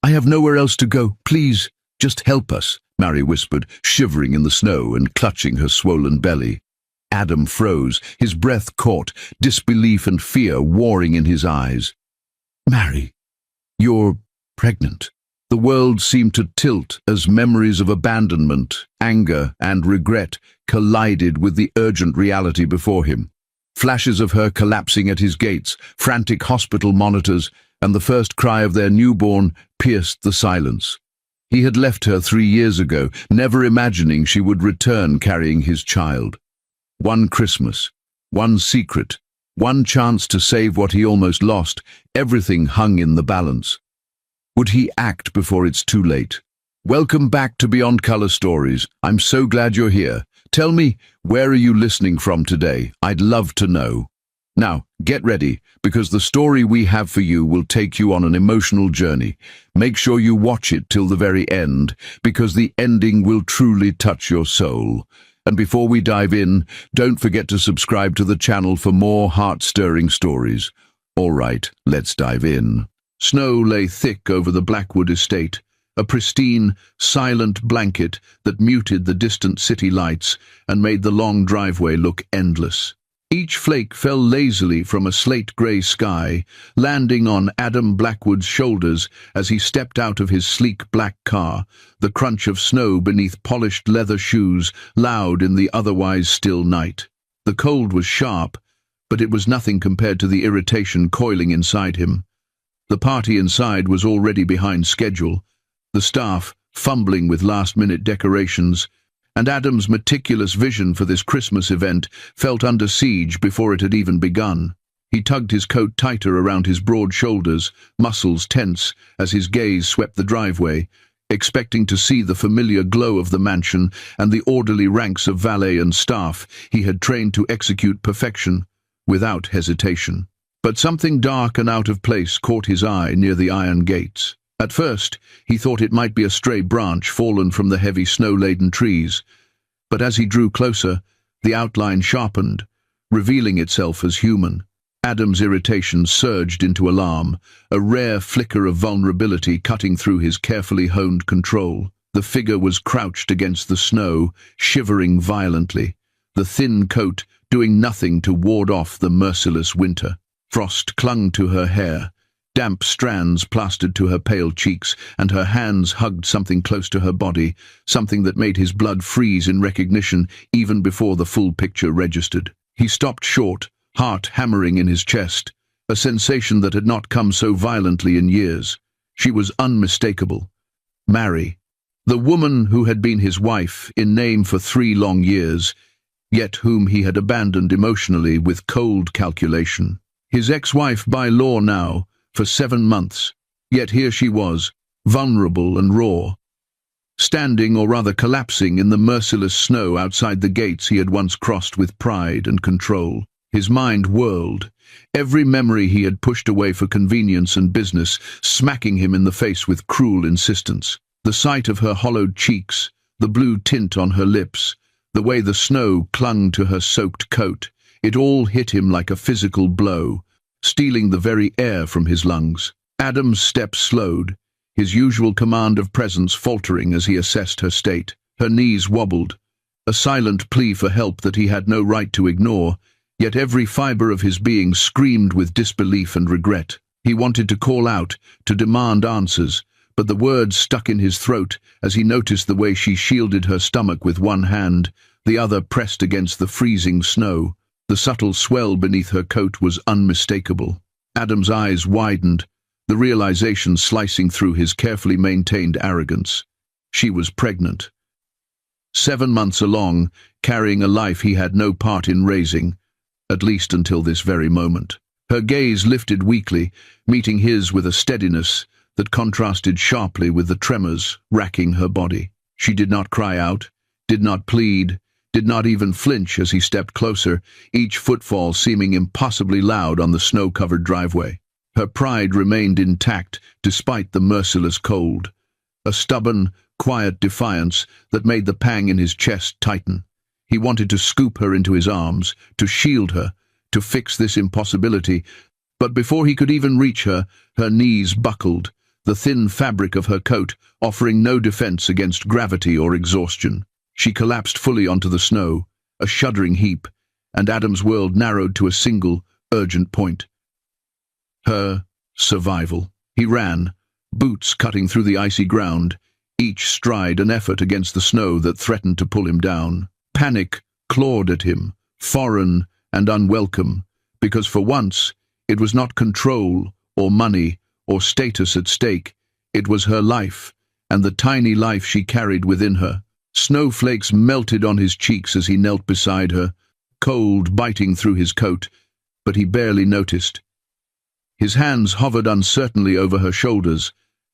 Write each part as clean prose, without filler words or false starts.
I have nowhere else to go. Please, just help us, Mary whispered, shivering in the snow and clutching her swollen belly. Adam froze, his breath caught, disbelief and fear warring in his eyes. Mary, you're pregnant. The world seemed to tilt as memories of abandonment, anger, and regret collided with the urgent reality before him. Flashes of her collapsing at his gates, frantic hospital monitors, and the first cry of their newborn pierced the silence. He had left her 3 years ago, never imagining she would return carrying his child. One Christmas, one secret, one chance to save what he almost lost, everything hung in the balance. Would he act before it's too late? Welcome back to Beyond Color Stories. I'm so glad you're here. Tell me, where are you listening from today? I'd love to know. Now, get ready, because the story we have for you will take you on an emotional journey. Make sure you watch it till the very end, because the ending will truly touch your soul. And before we dive in, don't forget to subscribe to the channel for more heart-stirring stories. All right, let's dive in. Snow lay thick over the Blackwood estate, a pristine, silent blanket that muted the distant city lights and made the long driveway look endless. Each flake fell lazily from a slate-grey sky, landing on Adam Blackwood's shoulders as he stepped out of his sleek black car, the crunch of snow beneath polished leather shoes loud in the otherwise still night. The cold was sharp, but it was nothing compared to the irritation coiling inside him. The party inside was already behind schedule, the staff fumbling with last-minute decorations, and Adam's meticulous vision for this Christmas event felt under siege before it had even begun. He tugged his coat tighter around his broad shoulders, muscles tense as his gaze swept the driveway, expecting to see the familiar glow of the mansion and the orderly ranks of valet and staff he had trained to execute perfection without hesitation. But something dark and out of place caught his eye near the iron gates. At first, he thought it might be a stray branch fallen from the heavy snow-laden trees, but as he drew closer, the outline sharpened, revealing itself as human. Adam's irritation surged into alarm, a rare flicker of vulnerability cutting through his carefully honed control. The figure was crouched against the snow, shivering violently, the thin coat doing nothing to ward off the merciless winter. Frost clung to her hair, damp strands plastered to her pale cheeks, and her hands hugged something close to her body, something that made his blood freeze in recognition even before the full picture registered. He stopped short, heart hammering in his chest, a sensation that had not come so violently in years. She was unmistakable. Mary, the woman who had been his wife in name for 3 long years, yet whom he had abandoned emotionally with cold calculation. His ex-wife by law now, for 7 months, yet here she was, vulnerable and raw, standing or rather collapsing in the merciless snow outside the gates he had once crossed with pride and control. His mind whirled, every memory he had pushed away for convenience and business smacking him in the face with cruel insistence. The sight of her hollowed cheeks, the blue tint on her lips, the way the snow clung to her soaked coat, it all hit him like a physical blow, stealing the very air from his lungs. Adam's steps slowed, his usual command of presence faltering as he assessed her state. Her knees wobbled, a silent plea for help that he had no right to ignore, yet every fiber of his being screamed with disbelief and regret. He wanted to call out, to demand answers, but the words stuck in his throat as he noticed the way she shielded her stomach with one hand, the other pressed against the freezing snow. The subtle swell beneath her coat was unmistakable. Adam's eyes widened, the realization slicing through his carefully maintained arrogance. She was pregnant. 7 months along, carrying a life he had no part in raising, at least until this very moment. Her gaze lifted weakly, meeting his with a steadiness that contrasted sharply with the tremors racking her body. She did not cry out, did not plead, did not even flinch as he stepped closer, each footfall seeming impossibly loud on the snow-covered driveway. Her pride remained intact despite the merciless cold, a stubborn, quiet defiance that made the pang in his chest tighten. He wanted to scoop her into his arms, to shield her, to fix this impossibility, but before he could even reach her, her knees buckled, the thin fabric of her coat offering no defense against gravity or exhaustion. She collapsed fully onto the snow, a shuddering heap, and Adam's world narrowed to a single, urgent point. Her survival. He ran, boots cutting through the icy ground, each stride an effort against the snow that threatened to pull him down. Panic clawed at him, foreign and unwelcome, because for once it was not control or money or status at stake. It was her life, and the tiny life she carried within her. Snowflakes melted on his cheeks as he knelt beside her, cold biting through his coat, but he barely noticed. His hands hovered uncertainly over her shoulders,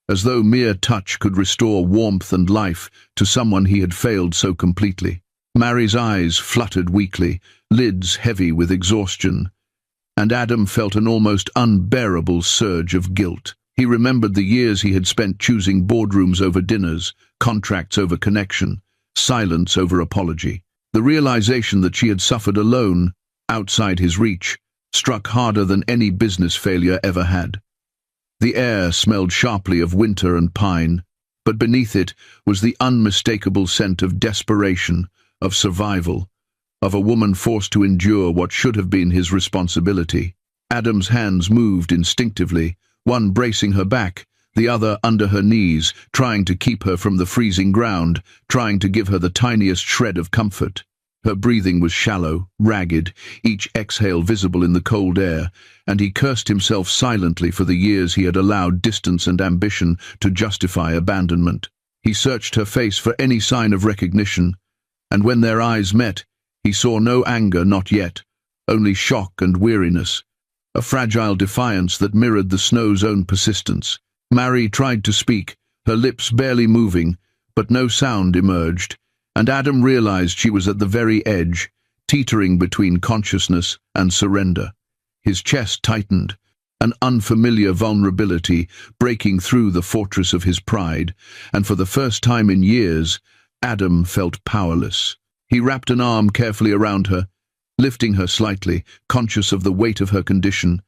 as though mere touch could restore warmth and life to someone he had failed so completely. Mary's eyes fluttered weakly, lids heavy with exhaustion, and Adam felt an almost unbearable surge of guilt. He remembered the years he had spent choosing boardrooms over dinners, contracts over connection, silence over apology. The realization that she had suffered alone, outside his reach, struck harder than any business failure ever had. The air smelled sharply of winter and pine, but beneath it was the unmistakable scent of desperation, of survival, of a woman forced to endure what should have been his responsibility. Adam's hands moved instinctively, one bracing her back, the other under her knees, trying to keep her from the freezing ground, trying to give her the tiniest shred of comfort. Her breathing was shallow, ragged, each exhale visible in the cold air, and he cursed himself silently for the years he had allowed distance and ambition to justify abandonment. He searched her face for any sign of recognition, and when their eyes met, he saw no anger, not yet, only shock and weariness, a fragile defiance that mirrored the snow's own persistence. Mary tried to speak, her lips barely moving, but no sound emerged, and Adam realized she was at the very edge, teetering between consciousness and surrender. His chest tightened, an unfamiliar vulnerability breaking through the fortress of his pride, and for the first time in years, Adam felt powerless. He wrapped an arm carefully around her, lifting her slightly, conscious of the weight of her condition,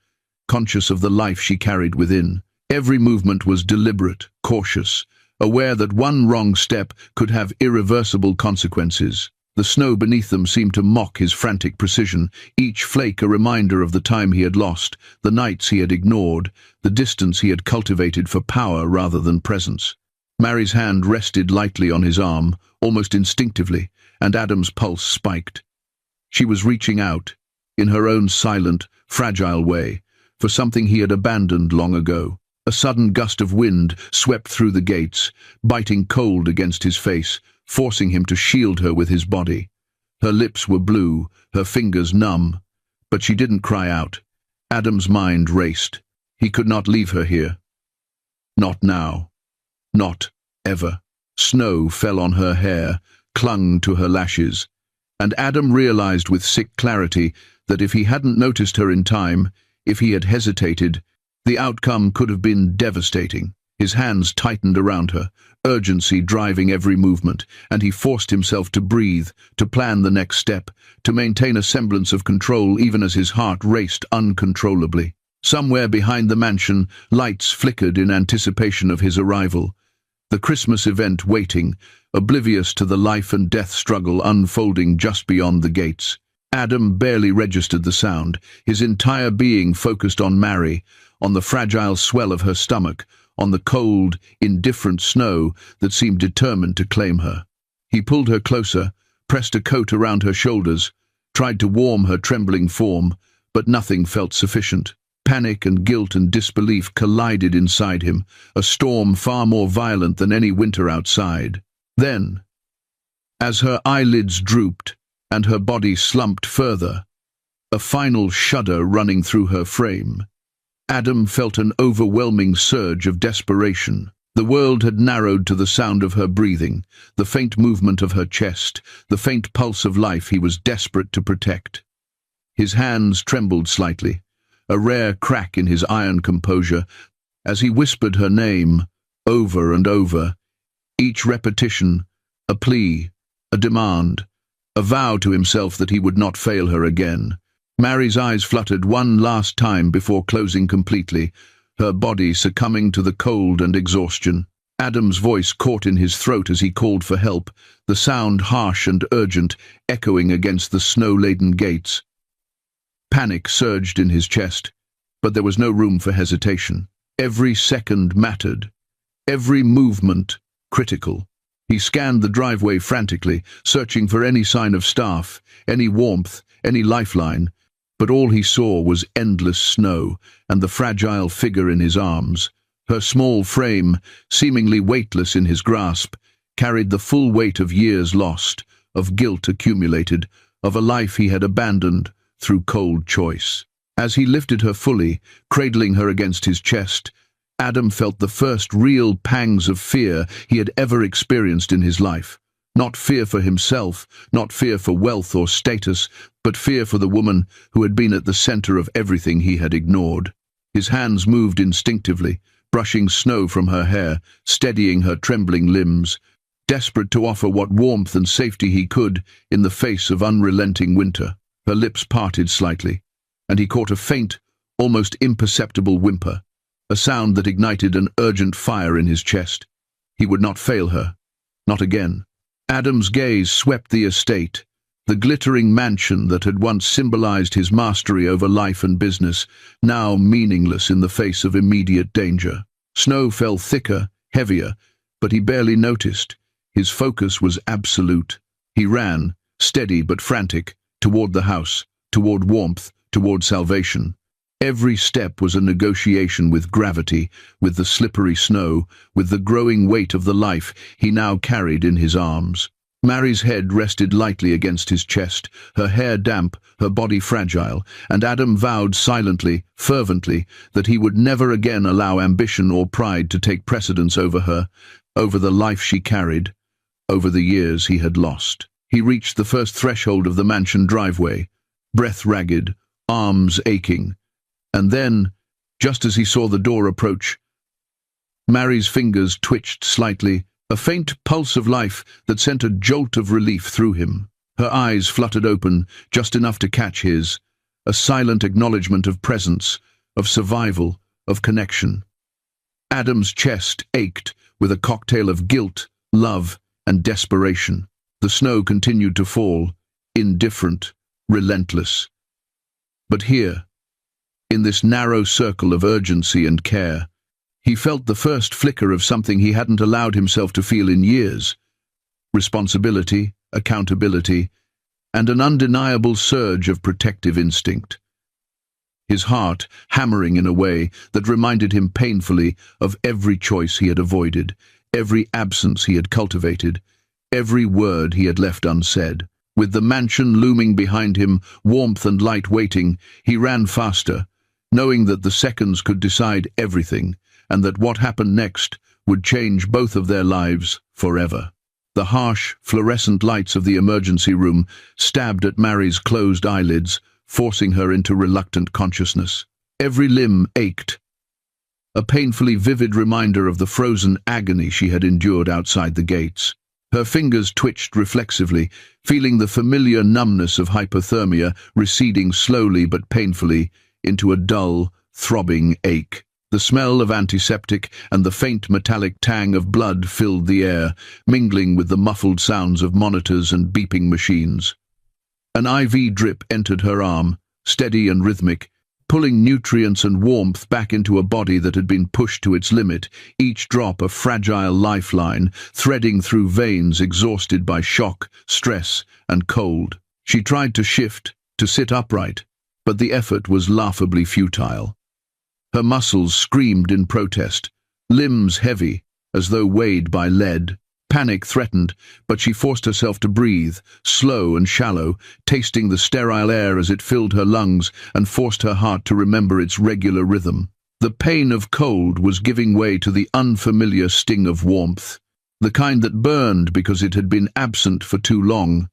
conscious of the life she carried within. Every movement was deliberate, cautious, aware that one wrong step could have irreversible consequences. The snow beneath them seemed to mock his frantic precision, each flake a reminder of the time he had lost, the nights he had ignored, the distance he had cultivated for power rather than presence. Mary's hand rested lightly on his arm, almost instinctively, and Adam's pulse spiked. She was reaching out, in her own silent, fragile way, for something he had abandoned long ago. A sudden gust of wind swept through the gates, biting cold against his face, forcing him to shield her with his body. Her lips were blue, her fingers numb, but she didn't cry out. Adam's mind raced. He could not leave her here. Not now. Not ever. Snow fell on her hair, clung to her lashes, and Adam realized with sick clarity that if he hadn't noticed her in time, if he had hesitated, the outcome could have been devastating. His hands tightened around her, urgency driving every movement, and he forced himself to breathe, to plan the next step, to maintain a semblance of control even as his heart raced uncontrollably. Somewhere behind the mansion, lights flickered in anticipation of his arrival. The Christmas event waiting, oblivious to the life and death struggle unfolding just beyond the gates. Adam barely registered the sound, his entire being focused on Mary, on the fragile swell of her stomach, on the cold, indifferent snow that seemed determined to claim her. He pulled her closer, pressed a coat around her shoulders, tried to warm her trembling form, but nothing felt sufficient. Panic and guilt and disbelief collided inside him, a storm far more violent than any winter outside. Then, as her eyelids drooped and her body slumped further, a final shudder running through her frame, Adam felt an overwhelming surge of desperation. The world had narrowed to the sound of her breathing, the faint movement of her chest, the faint pulse of life he was desperate to protect. His hands trembled slightly, a rare crack in his iron composure, as he whispered her name over and over, each repetition a plea, a demand, a vow to himself that he would not fail her again. Mary's eyes fluttered one last time before closing completely, her body succumbing to the cold and exhaustion. Adam's voice caught in his throat as he called for help, the sound harsh and urgent, echoing against the snow-laden gates. Panic surged in his chest, but there was no room for hesitation. Every second mattered, every movement critical. He scanned the driveway frantically, searching for any sign of staff, any warmth, any lifeline, but all he saw was endless snow and the fragile figure in his arms. Her small frame, seemingly weightless in his grasp, carried the full weight of years lost, of guilt accumulated, of a life he had abandoned through cold choice. As he lifted her fully, cradling her against his chest, Adam felt the first real pangs of fear he had ever experienced in his life. Not fear for himself, not fear for wealth or status, but fear for the woman who had been at the center of everything he had ignored. His hands moved instinctively, brushing snow from her hair, steadying her trembling limbs, desperate to offer what warmth and safety he could in the face of unrelenting winter. Her lips parted slightly, and he caught a faint, almost imperceptible whimper, a sound that ignited an urgent fire in his chest. He would not fail her. Not again. Adam's gaze swept the estate, the glittering mansion that had once symbolized his mastery over life and business, now meaningless in the face of immediate danger. Snow fell thicker, heavier, but he barely noticed. His focus was absolute. He ran, steady but frantic, toward the house, toward warmth, toward salvation. Every step was a negotiation with gravity, with the slippery snow, with the growing weight of the life he now carried in his arms. Mary's head rested lightly against his chest, her hair damp, her body fragile, and Adam vowed silently, fervently, that he would never again allow ambition or pride to take precedence over her, over the life she carried, over the years he had lost. He reached the first threshold of the mansion driveway, breath ragged, arms aching. And then, just as he saw the door approach, Mary's fingers twitched slightly, a faint pulse of life that sent a jolt of relief through him. Her eyes fluttered open, just enough to catch his, a silent acknowledgement of presence, of survival, of connection. Adam's chest ached with a cocktail of guilt, love, and desperation. The snow continued to fall, indifferent, relentless. But here, in this narrow circle of urgency and care, he felt the first flicker of something he hadn't allowed himself to feel in years: responsibility, accountability, and an undeniable surge of protective instinct. His heart hammering in a way that reminded him painfully of every choice he had avoided, every absence he had cultivated, every word he had left unsaid. With the mansion looming behind him, warmth and light waiting, he ran faster, knowing that the seconds could decide everything, and that what happened next would change both of their lives forever. The harsh, fluorescent lights of the emergency room stabbed at Mary's closed eyelids, forcing her into reluctant consciousness. Every limb ached, a painfully vivid reminder of the frozen agony she had endured outside the gates. Her fingers twitched reflexively, feeling the familiar numbness of hypothermia receding slowly but painfully into a dull, throbbing ache. The smell of antiseptic and the faint metallic tang of blood filled the air, mingling with the muffled sounds of monitors and beeping machines. An IV drip entered her arm, steady and rhythmic, pulling nutrients and warmth back into a body that had been pushed to its limit, each drop a fragile lifeline, threading through veins exhausted by shock, stress, and cold. She tried to shift, to sit upright, but the effort was laughably futile. Her muscles screamed in protest, limbs heavy, as though weighed by lead. Panic threatened, but she forced herself to breathe, slow and shallow, tasting the sterile air as it filled her lungs and forced her heart to remember its regular rhythm. The pain of cold was giving way to the unfamiliar sting of warmth, the kind that burned because it had been absent for too long,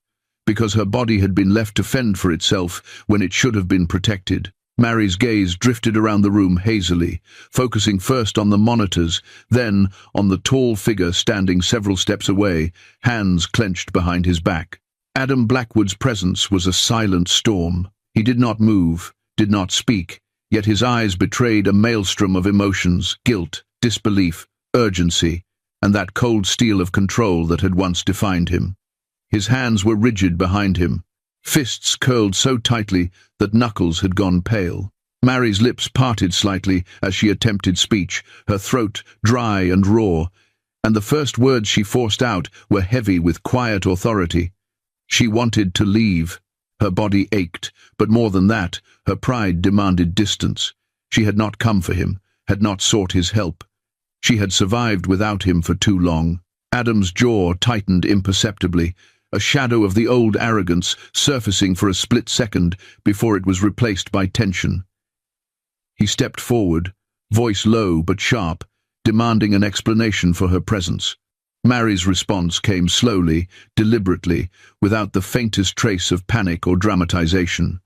because her body had been left to fend for itself when it should have been protected. Mary's gaze drifted around the room hazily, focusing first on the monitors, then on the tall figure standing several steps away, hands clenched behind his back. Adam Blackwood's presence was a silent storm. He did not move, did not speak, yet his eyes betrayed a maelstrom of emotions, guilt, disbelief, urgency, and that cold steel of control that had once defined him. His hands were rigid behind him, fists curled so tightly that knuckles had gone pale. Mary's lips parted slightly as she attempted speech, her throat dry and raw, and the first words she forced out were heavy with quiet authority. She wanted to leave. Her body ached, but more than that, her pride demanded distance. She had not come for him, had not sought his help. She had survived without him for too long. Adam's jaw tightened imperceptibly, a shadow of the old arrogance surfacing for a split second before it was replaced by tension. He stepped forward, voice low but sharp, demanding an explanation for her presence. Mary's response came slowly, deliberately, without the faintest trace of panic or dramatization.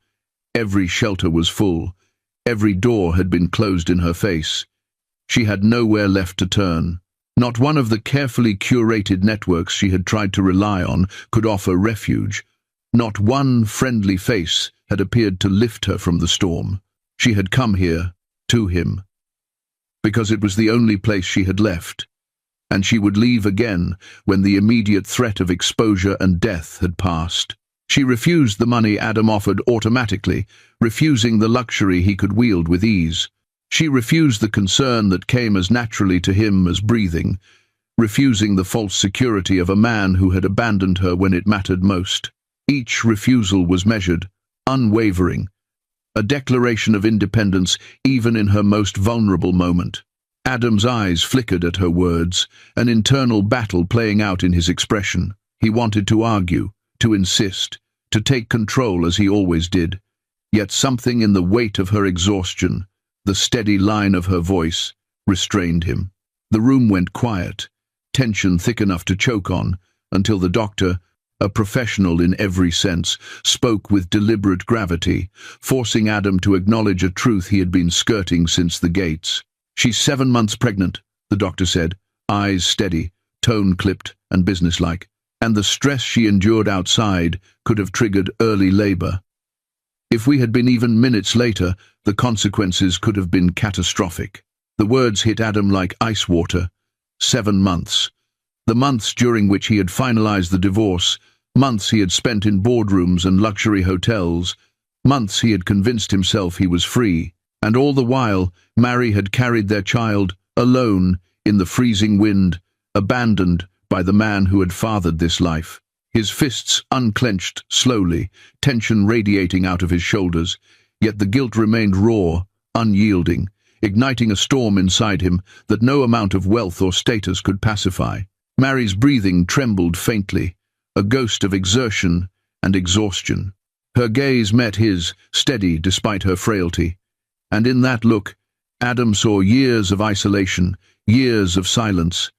Every shelter was full. Every door had been closed in her face. She had nowhere left to turn. Not one of the carefully curated networks she had tried to rely on could offer refuge. Not one friendly face had appeared to lift her from the storm. She had come here, to him, because it was the only place she had left, and she would leave again when the immediate threat of exposure and death had passed. She refused the money Adam offered automatically, refusing the luxury he could wield with ease. She refused the concern that came as naturally to him as breathing, refusing the false security of a man who had abandoned her when it mattered most. Each refusal was measured, unwavering, a declaration of independence even in her most vulnerable moment. Adam's eyes flickered at her words, an internal battle playing out in his expression. He wanted to argue, to insist, to take control as he always did. Yet something in the weight of her exhaustion, the steady line of her voice, restrained him. The room went quiet, tension thick enough to choke on, until the doctor, a professional in every sense, spoke with deliberate gravity, forcing Adam to acknowledge a truth he had been skirting since the gates. "She's 7 months pregnant," the doctor said, eyes steady, tone clipped and businesslike, "and the stress she endured outside could have triggered early labor. If we had been even minutes later, the consequences could have been catastrophic." The words hit Adam like ice water. 7 months. The months during which he had finalized the divorce, months he had spent in boardrooms and luxury hotels, months he had convinced himself he was free. And all the while, Mary had carried their child, alone, in the freezing wind, abandoned by the man who had fathered this life. His fists unclenched slowly, tension radiating out of his shoulders, yet the guilt remained raw, unyielding, igniting a storm inside him that no amount of wealth or status could pacify. Mary's breathing trembled faintly, a ghost of exertion and exhaustion. Her gaze met his, steady despite her frailty, and in that look, Adam saw years of isolation, years of silence,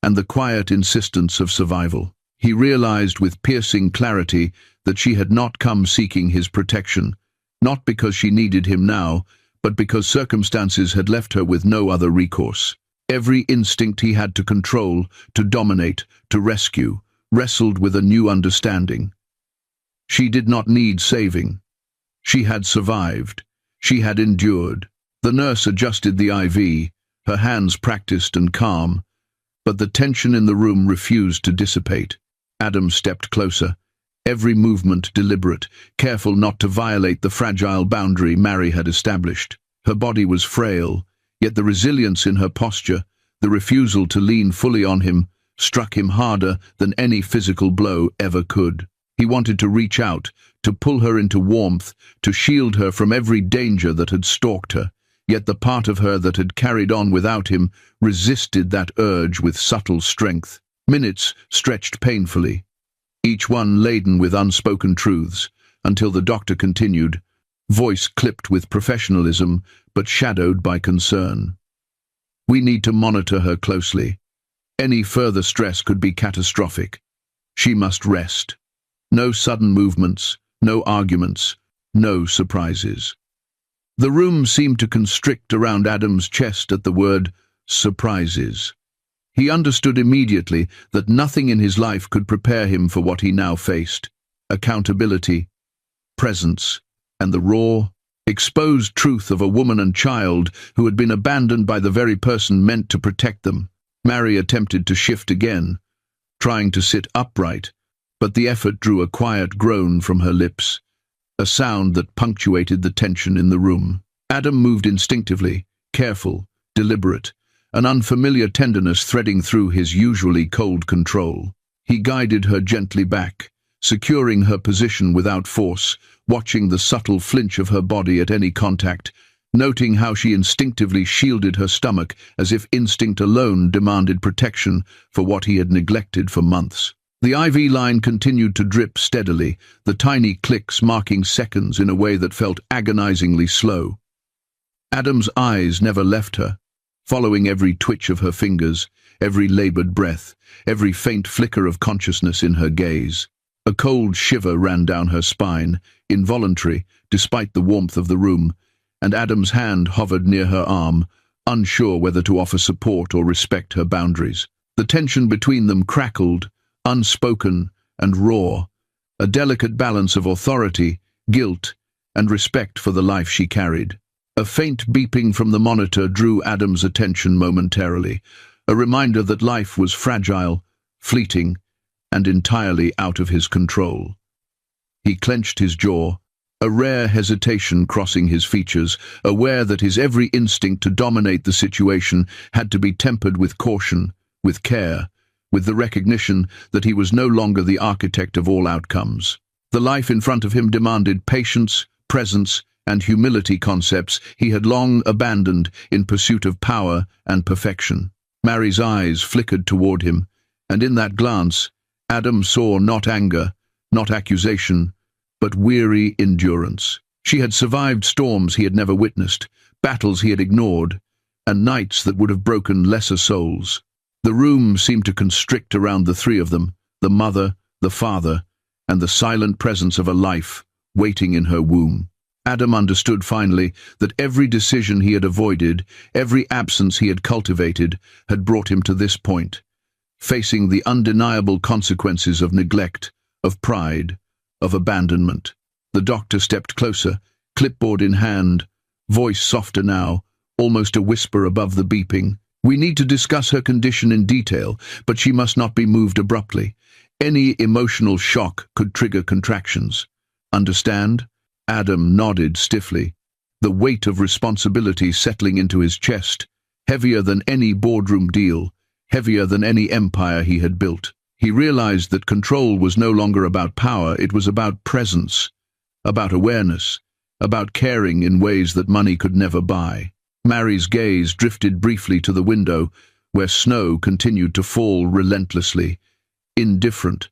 and the quiet insistence of survival. He realized with piercing clarity that she had not come seeking his protection, not because she needed him now, but because circumstances had left her with no other recourse. Every instinct he had to control, to dominate, to rescue, wrestled with a new understanding. She did not need saving. She had survived. She had endured. The nurse adjusted the IV, her hands practiced and calm, but the tension in the room refused to dissipate. Adam stepped closer, every movement deliberate, careful not to violate the fragile boundary Mary had established. Her body was frail, yet the resilience in her posture, the refusal to lean fully on him, struck him harder than any physical blow ever could. He wanted to reach out, to pull her into warmth, to shield her from every danger that had stalked her, yet the part of her that had carried on without him resisted that urge with subtle strength. Minutes stretched painfully, each one laden with unspoken truths, until the doctor continued, voice clipped with professionalism but shadowed by concern. "We need to monitor her closely. Any further stress could be catastrophic. She must rest. No sudden movements, no arguments, no surprises." The room seemed to constrict around Adam's chest at the word surprises. He understood immediately that nothing in his life could prepare him for what he now faced: accountability, presence, and the raw, Exposed truth of a woman and child who had been abandoned by the very person meant to protect them. Mary attempted to shift again, trying to sit upright, but the effort drew a quiet groan from her lips, a sound that punctuated the tension in the room. Adam moved instinctively, careful, deliberate, an unfamiliar tenderness threading through his usually cold control. He guided her gently back, securing her position without force, watching the subtle flinch of her body at any contact, noting how she instinctively shielded her stomach as if instinct alone demanded protection for what he had neglected for months. The IV line continued to drip steadily, the tiny clicks marking seconds in a way that felt agonizingly slow. Adam's eyes never left her, following every twitch of her fingers, every labored breath, every faint flicker of consciousness in her gaze. A cold shiver ran down her spine, involuntary, despite the warmth of the room, and Adam's hand hovered near her arm, unsure whether to offer support or respect her boundaries. The tension between them crackled, unspoken and raw, a delicate balance of authority, guilt, and respect for the life she carried. A faint beeping from the monitor drew Adam's attention momentarily, a reminder that life was fragile, fleeting, and entirely out of his control. He clenched his jaw, a rare hesitation crossing his features, aware that his every instinct to dominate the situation had to be tempered with caution, with care, with the recognition that he was no longer the architect of all outcomes. The life in front of him demanded patience, presence, and humility, concepts he had long abandoned in pursuit of power and perfection. Mary's eyes flickered toward him, and in that glance, Adam saw not anger, not accusation, but weary endurance. She had survived storms he had never witnessed, battles he had ignored, and nights that would have broken lesser souls. The room seemed to constrict around the three of them, the mother, the father, and the silent presence of a life waiting in her womb. Adam understood finally that every decision he had avoided, every absence he had cultivated, had brought him to this point, facing the undeniable consequences of neglect, of pride, of abandonment. The doctor stepped closer, clipboard in hand, voice softer now, almost a whisper above the beeping. "We need to discuss her condition in detail, but she must not be moved abruptly. Any emotional shock could trigger contractions. Understand?" Adam nodded stiffly, the weight of responsibility settling into his chest, heavier than any boardroom deal, heavier than any empire he had built. He realized that control was no longer about power, it was about presence, about awareness, about caring in ways that money could never buy. Mary's gaze drifted briefly to the window, where snow continued to fall relentlessly, indifferent,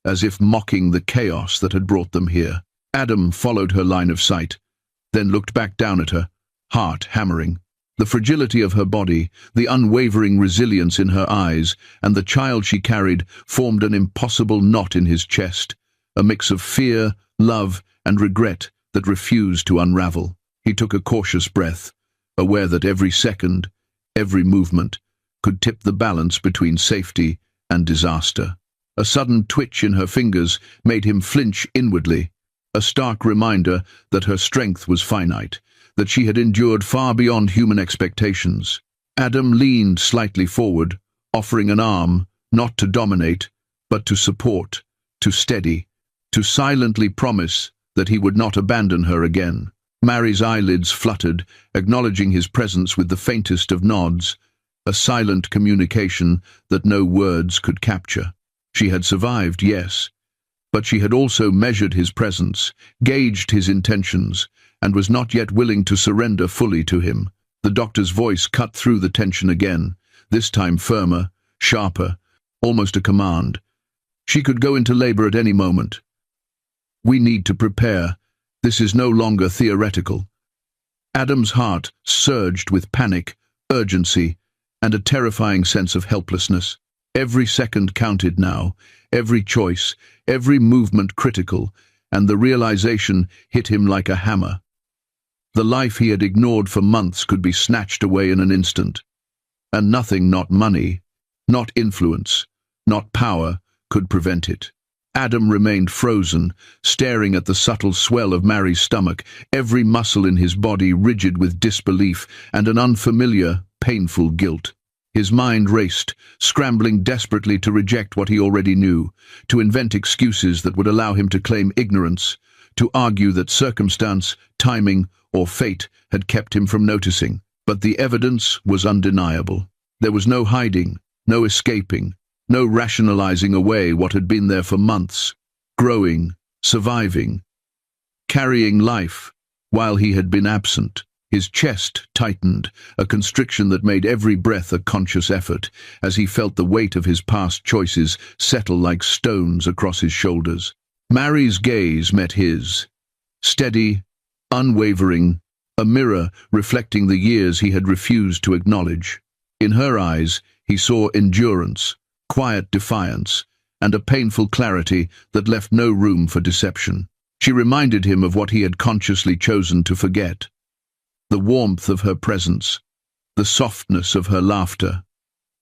as if mocking the chaos that had brought them here. Adam followed her line of sight, then looked back down at her, heart hammering. The fragility of her body, the unwavering resilience in her eyes, and the child she carried formed an impossible knot in his chest, a mix of fear, love, and regret that refused to unravel. He took a cautious breath, aware that every second, every movement, could tip the balance between safety and disaster. A sudden twitch in her fingers made him flinch inwardly, a stark reminder that her strength was finite, that she had endured far beyond human expectations. Adam leaned slightly forward, offering an arm, not to dominate, but to support, to steady, to silently promise that he would not abandon her again. Mary's eyelids fluttered, acknowledging his presence with the faintest of nods, a silent communication that no words could capture. She had survived, yes, but she had also measured his presence, gauged his intentions, and was not yet willing to surrender fully to him. The doctor's voice cut through the tension again, this time firmer, sharper, almost a command. She could go into labor at any moment. "We need to prepare. This is no longer theoretical." Adam's heart surged with panic, urgency, and a terrifying sense of helplessness. Every second counted now, every choice, every movement critical, and the realization hit him like a hammer. The life he had ignored for months could be snatched away in an instant, and nothing, not money, not influence, not power, could prevent it. Adam remained frozen, staring at the subtle swell of Mary's stomach, every muscle in his body rigid with disbelief and an unfamiliar, painful guilt. His mind raced, scrambling desperately to reject what he already knew, to invent excuses that would allow him to claim ignorance, to argue that circumstance, timing, or fate had kept him from noticing. But the evidence was undeniable. There was no hiding, no escaping, no rationalizing away what had been there for months, growing, surviving, carrying life, while he had been absent. His chest tightened, a constriction that made every breath a conscious effort, as he felt the weight of his past choices settle like stones across his shoulders. Mary's gaze met his, steady, unwavering, a mirror reflecting the years he had refused to acknowledge. In her eyes, he saw endurance, quiet defiance, and a painful clarity that left no room for deception. She reminded him of what he had consciously chosen to forget. The warmth of her presence, the softness of her laughter,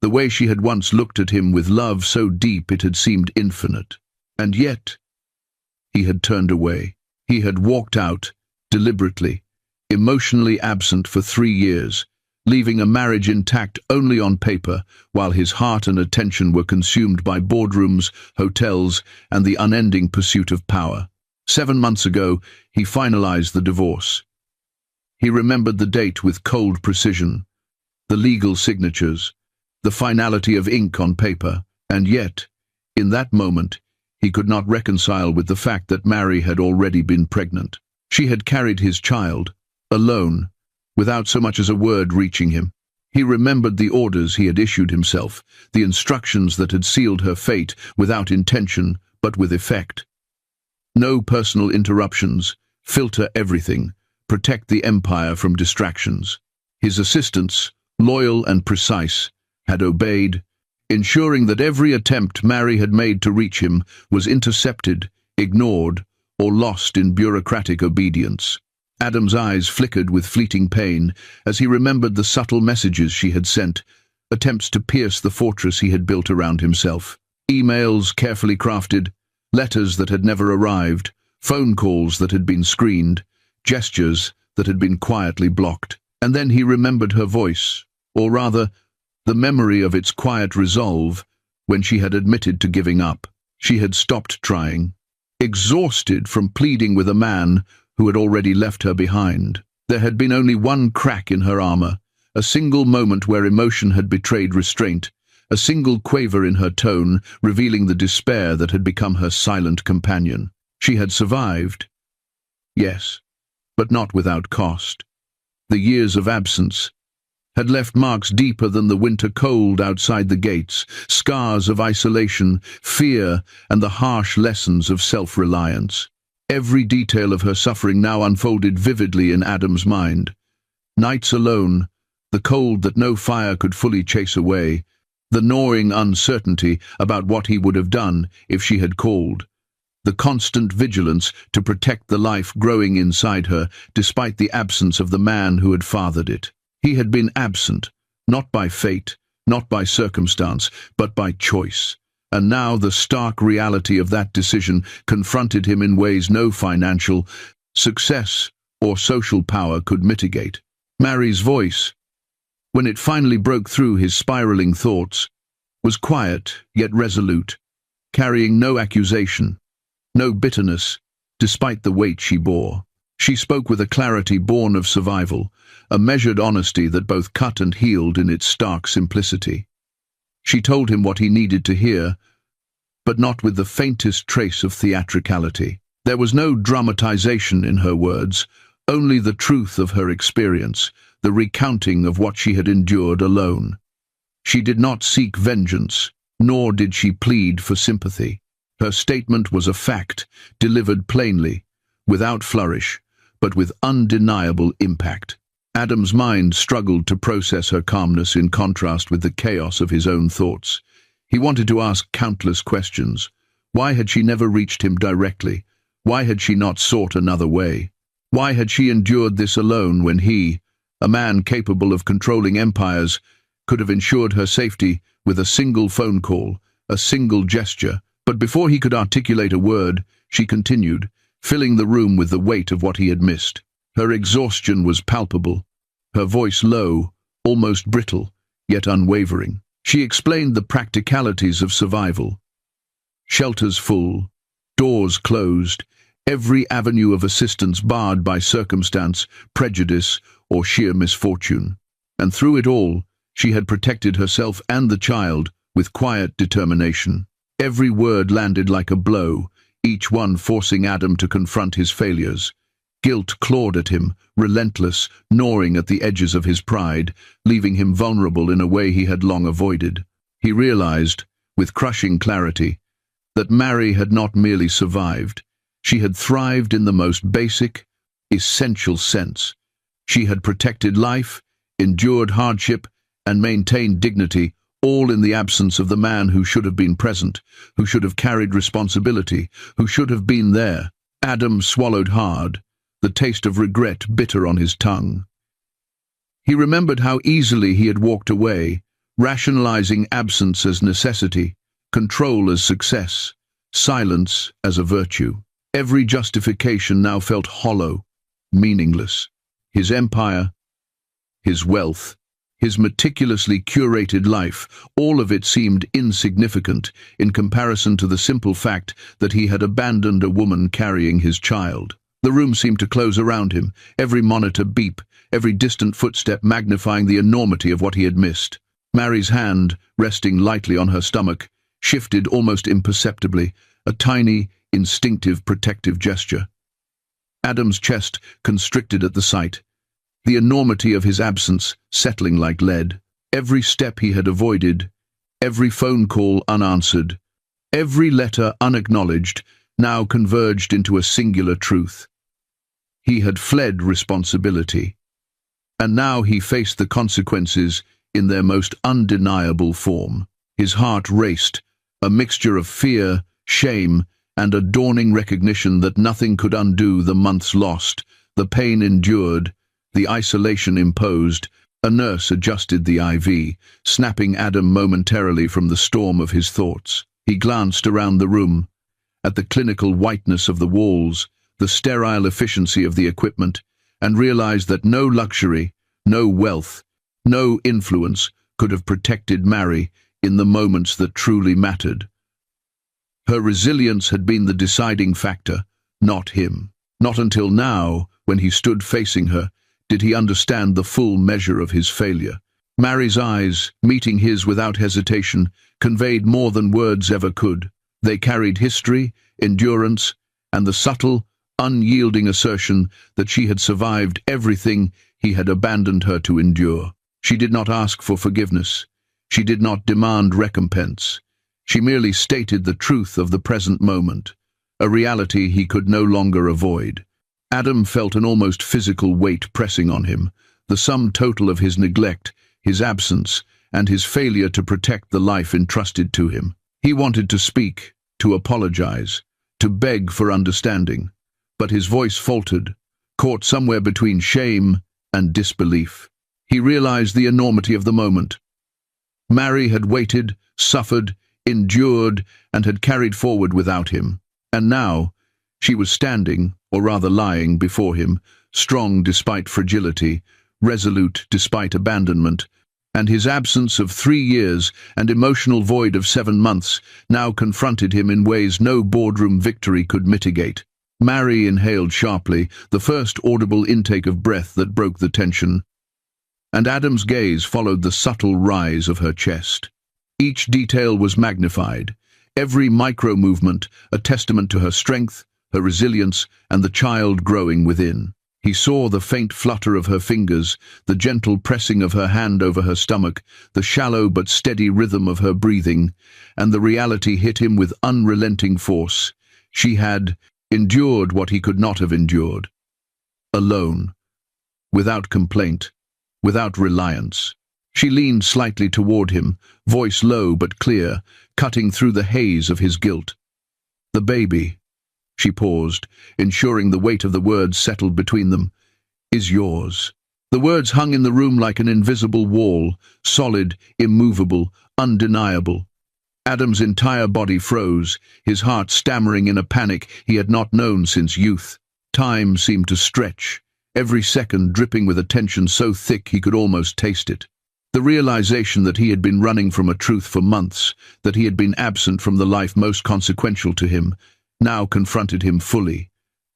the way she had once looked at him with love so deep it had seemed infinite. And yet, he had turned away. He had walked out, deliberately, emotionally absent for 3 years, leaving a marriage intact only on paper, while his heart and attention were consumed by boardrooms, hotels, and the unending pursuit of power. 7 months ago, he finalized the divorce. He remembered the date with cold precision, the legal signatures, the finality of ink on paper, and yet, in that moment, he could not reconcile with the fact that Mary had already been pregnant. She had carried his child, alone, without so much as a word reaching him. He remembered the orders he had issued himself, the instructions that had sealed her fate without intention but with effect. No personal interruptions, filter everything, protect the empire from distractions. His assistants, loyal and precise, had obeyed, ensuring that every attempt Mary had made to reach him was intercepted, ignored, or lost in bureaucratic obedience. Adam's eyes flickered with fleeting pain as he remembered the subtle messages she had sent, attempts to pierce the fortress he had built around himself. Emails carefully crafted, letters that had never arrived, phone calls that had been screened, gestures that had been quietly blocked. And then he remembered her voice, or rather, the memory of its quiet resolve when she had admitted to giving up. She had stopped trying, exhausted from pleading with a man who had already left her behind. There had been only one crack in her armor, a single moment where emotion had betrayed restraint, a single quaver in her tone revealing the despair that had become her silent companion. She had survived. Yes, but not without cost. The years of absence had left marks deeper than the winter cold outside the gates, scars of isolation, fear, and the harsh lessons of self-reliance. Every detail of her suffering now unfolded vividly in Adam's mind. Nights alone, the cold that no fire could fully chase away, the gnawing uncertainty about what he would have done if she had called, the constant vigilance to protect the life growing inside her despite the absence of the man who had fathered it. He had been absent, not by fate, not by circumstance, but by choice. And now the stark reality of that decision confronted him in ways no financial success or social power could mitigate. Mary's voice, when it finally broke through his spiraling thoughts, was quiet yet resolute, carrying no accusation, no bitterness, despite the weight she bore. She spoke with a clarity born of survival, a measured honesty that both cut and healed in its stark simplicity. She told him what he needed to hear, but not with the faintest trace of theatricality. There was no dramatization in her words, only the truth of her experience, the recounting of what she had endured alone. She did not seek vengeance, nor did she plead for sympathy. Her statement was a fact, delivered plainly, without flourish, but with undeniable impact. Adam's mind struggled to process her calmness in contrast with the chaos of his own thoughts. He wanted to ask countless questions. Why had she never reached him directly? Why had she not sought another way? Why had she endured this alone when he, a man capable of controlling empires, could have ensured her safety with a single phone call, a single gesture, But before he could articulate a word, she continued, filling the room with the weight of what he had missed. Her exhaustion was palpable, her voice low, almost brittle, yet unwavering. She explained the practicalities of survival. Shelters full, doors closed, every avenue of assistance barred by circumstance, prejudice, or sheer misfortune. And through it all, she had protected herself and the child with quiet determination. Every word landed like a blow, each one forcing Adam to confront his failures. Guilt clawed at him, relentless, gnawing at the edges of his pride, leaving him vulnerable in a way he had long avoided. He realized, with crushing clarity, that Mary had not merely survived. She had thrived in the most basic, essential sense. She had protected life, endured hardship, and maintained dignity, all in the absence of the man who should have been present, who should have carried responsibility, who should have been there. Adam swallowed hard, the taste of regret bitter on his tongue. He remembered how easily he had walked away, rationalizing absence as necessity, control as success, silence as a virtue. Every justification now felt hollow, meaningless. His empire, his wealth, his meticulously curated life, all of it seemed insignificant in comparison to the simple fact that he had abandoned a woman carrying his child. The room seemed to close around him, every monitor beep, every distant footstep magnifying the enormity of what he had missed. Mary's hand, resting lightly on her stomach, shifted almost imperceptibly, a tiny, instinctive protective gesture. Adam's chest constricted at the sight, the enormity of his absence settling like lead. Every step he had avoided, every phone call unanswered, every letter unacknowledged, now converged into a singular truth. He had fled responsibility, and now he faced the consequences in their most undeniable form. His heart raced, a mixture of fear, shame, and a dawning recognition that nothing could undo the months lost, the pain endured, the isolation imposed. A nurse adjusted the IV, snapping Adam momentarily from the storm of his thoughts. He glanced around the room, at the clinical whiteness of the walls, the sterile efficiency of the equipment, and realized that no luxury, no wealth, no influence could have protected Mary in the moments that truly mattered. Her resilience had been the deciding factor, not him. Not until now, when he stood facing her, did he understand the full measure of his failure. Mary's eyes, meeting his without hesitation, conveyed more than words ever could. They carried history, endurance, and the subtle, unyielding assertion that she had survived everything he had abandoned her to endure. She did not ask for forgiveness. She did not demand recompense. She merely stated the truth of the present moment, a reality he could no longer avoid. Adam felt an almost physical weight pressing on him, the sum total of his neglect, his absence, and his failure to protect the life entrusted to him. He wanted to speak, to apologize, to beg for understanding, but his voice faltered, caught somewhere between shame and disbelief. He realized the enormity of the moment. Mary had waited, suffered, endured, and had carried forward without him. And now, she was standing, or rather lying, before him, strong despite fragility, resolute despite abandonment, and his absence of 3 years and emotional void of 7 months now confronted him in ways no boardroom victory could mitigate. Mary inhaled sharply, the first audible intake of breath that broke the tension, and Adam's gaze followed the subtle rise of her chest. Each detail was magnified, every micro-movement a testament to her strength, her resilience, and the child growing within. He saw the faint flutter of her fingers, the gentle pressing of her hand over her stomach, the shallow but steady rhythm of her breathing, and the reality hit him with unrelenting force. She had endured what he could not have endured. Alone, without complaint, without reliance. She leaned slightly toward him, voice low but clear, cutting through the haze of his guilt. "The baby," she paused, ensuring the weight of the words settled between them, "is yours." The words hung in the room like an invisible wall, solid, immovable, undeniable. Adam's entire body froze, his heart stammering in a panic he had not known since youth. Time seemed to stretch, every second dripping with a tension so thick he could almost taste it. The realization that he had been running from a truth for months, that he had been absent from the life most consequential to him, now confronted him fully.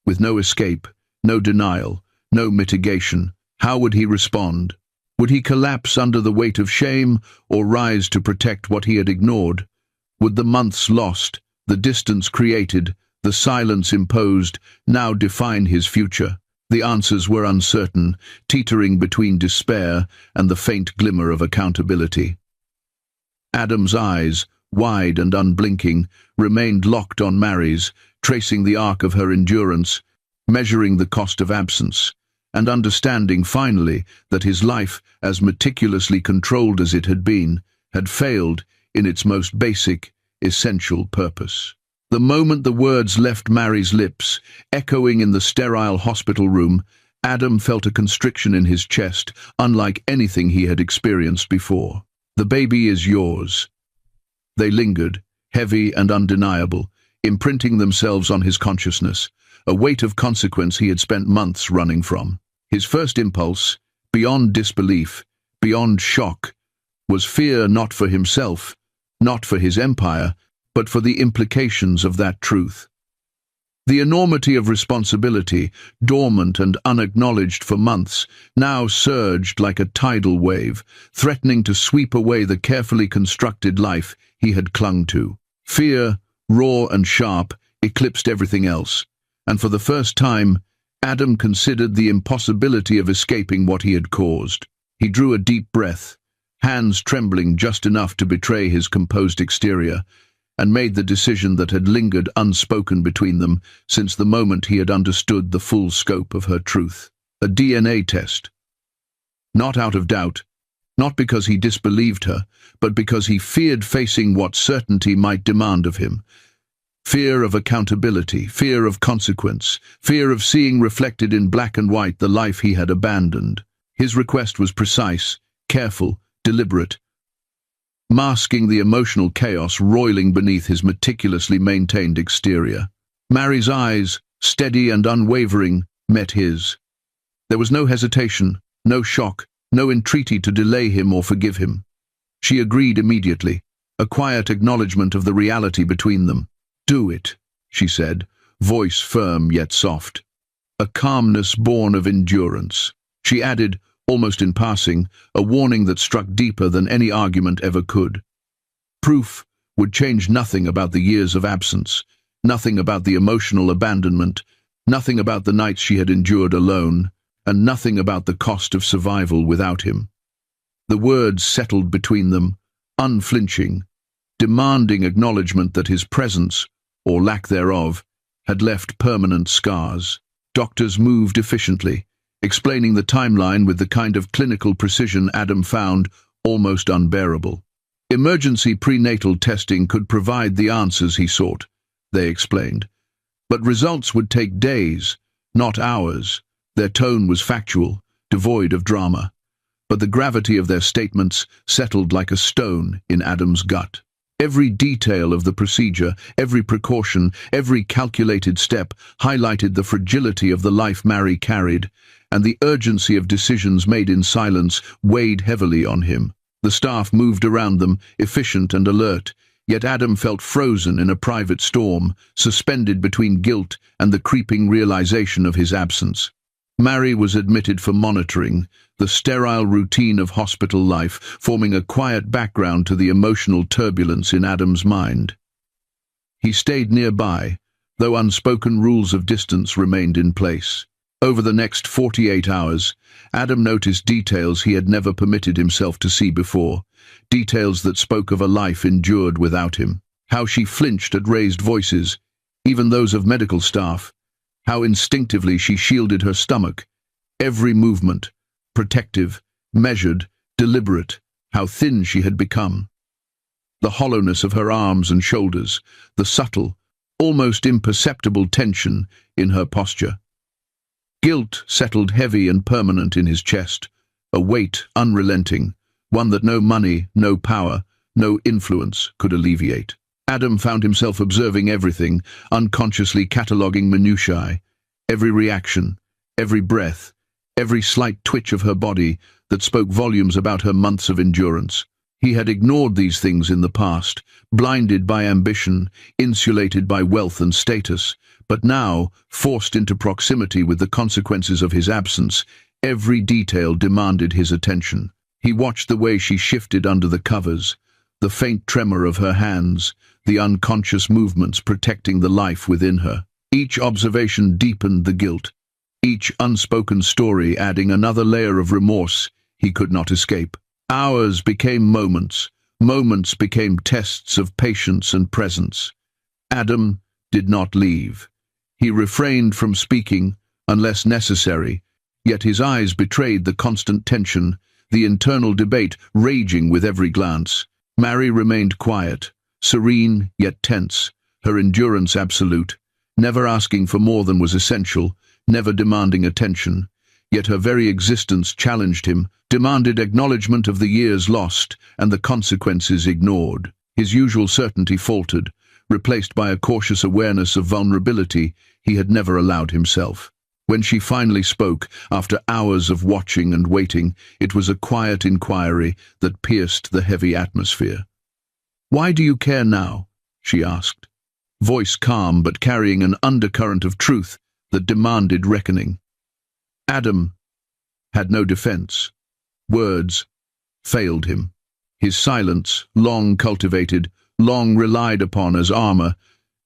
With no escape, no denial, no mitigation, how would he respond? Would he collapse under the weight of shame, or rise to protect what he had ignored? Would the months lost, the distance created, the silence imposed, now define his future? The answers were uncertain, teetering between despair and the faint glimmer of accountability. Adam's eyes, wide and unblinking, remained locked on Mary's, tracing the arc of her endurance, measuring the cost of absence, and understanding finally that his life, as meticulously controlled as it had been, had failed in its most basic, essential purpose. The moment the words left Mary's lips, echoing in the sterile hospital room, Adam felt a constriction in his chest, unlike anything he had experienced before. "The baby is yours." They lingered, heavy and undeniable, imprinting themselves on his consciousness, a weight of consequence he had spent months running from. His first impulse, beyond disbelief, beyond shock, was fear, not for himself, not for his empire, but for the implications of that truth. The enormity of responsibility, dormant and unacknowledged for months, now surged like a tidal wave, threatening to sweep away the carefully constructed life he had clung to. Fear, raw and sharp, eclipsed everything else, and for the first time, Adam considered the impossibility of escaping what he had caused. He drew a deep breath, hands trembling just enough to betray his composed exterior, and made the decision that had lingered unspoken between them since the moment he had understood the full scope of her truth. A DNA test. Not out of doubt, not because he disbelieved her, but because he feared facing what certainty might demand of him. Fear of accountability, fear of consequence, fear of seeing reflected in black and white the life he had abandoned. His request was precise, careful, deliberate, masking the emotional chaos roiling beneath his meticulously maintained exterior. Mary's eyes, steady and unwavering, met his. There was no hesitation, no shock, no entreaty to delay him or forgive him. She agreed immediately, a quiet acknowledgement of the reality between them. "Do it," she said, voice firm yet soft. A calmness born of endurance. She added, almost in passing, a warning that struck deeper than any argument ever could. Proof would change nothing about the years of absence, nothing about the emotional abandonment, nothing about the nights she had endured alone, and nothing about the cost of survival without him. The words settled between them, unflinching, demanding acknowledgement that his presence, or lack thereof, had left permanent scars. Doctors moved efficiently, explaining the timeline with the kind of clinical precision Adam found almost unbearable. Emergency prenatal testing could provide the answers he sought, they explained, but results would take days, not hours. Their tone was factual, devoid of drama, but the gravity of their statements settled like a stone in Adam's gut. Every detail of the procedure, every precaution, every calculated step highlighted the fragility of the life Mary carried, and the urgency of decisions made in silence weighed heavily on him. The staff moved around them, efficient and alert, yet Adam felt frozen in a private storm, suspended between guilt and the creeping realization of his absence. Mary was admitted for monitoring, the sterile routine of hospital life forming a quiet background to the emotional turbulence in Adam's mind. He stayed nearby, though unspoken rules of distance remained in place. Over the next 48 hours, Adam noticed details he had never permitted himself to see before, details that spoke of a life endured without him. How she flinched at raised voices, even those of medical staff. How instinctively she shielded her stomach. Every movement, protective, measured, deliberate. How thin she had become. The hollowness of her arms and shoulders, the subtle, almost imperceptible tension in her posture. Guilt settled heavy and permanent in his chest, a weight unrelenting, one that no money, no power, no influence could alleviate. Adam found himself observing everything, unconsciously cataloguing minutiae, every reaction, every breath, every slight twitch of her body that spoke volumes about her months of endurance. He had ignored these things in the past, blinded by ambition, insulated by wealth and status, but now, forced into proximity with the consequences of his absence, every detail demanded his attention. He watched the way she shifted under the covers, the faint tremor of her hands, the unconscious movements protecting the life within her. Each observation deepened the guilt, each unspoken story adding another layer of remorse he could not escape. Hours became moments, moments became tests of patience and presence. Adam did not leave. He refrained from speaking, unless necessary, yet his eyes betrayed the constant tension, the internal debate raging with every glance. Mary remained quiet, serene yet tense, her endurance absolute, never asking for more than was essential, never demanding attention. Yet her very existence challenged him, demanded acknowledgement of the years lost and the consequences ignored. His usual certainty faltered, replaced by a cautious awareness of vulnerability he had never allowed himself. When she finally spoke, after hours of watching and waiting, it was a quiet inquiry that pierced the heavy atmosphere. "Why do you care now?" she asked, voice calm but carrying an undercurrent of truth that demanded reckoning. Adam had no defense. Words failed him. His silence, long cultivated, long relied upon as armor,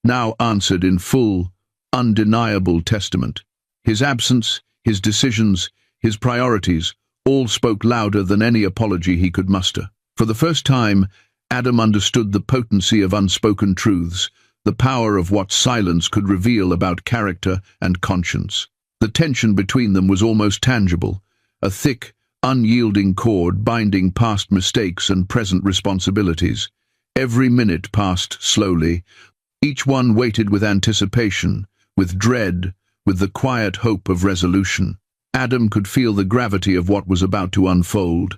now answered in full, undeniable testament. His absence, his decisions, his priorities, all spoke louder than any apology he could muster. For the first time, Adam understood the potency of unspoken truths, the power of what silence could reveal about character and conscience. The tension between them was almost tangible, a thick, unyielding cord binding past mistakes and present responsibilities. Every minute passed slowly. Each one waited with anticipation, with dread, with the quiet hope of resolution. Adam could feel the gravity of what was about to unfold.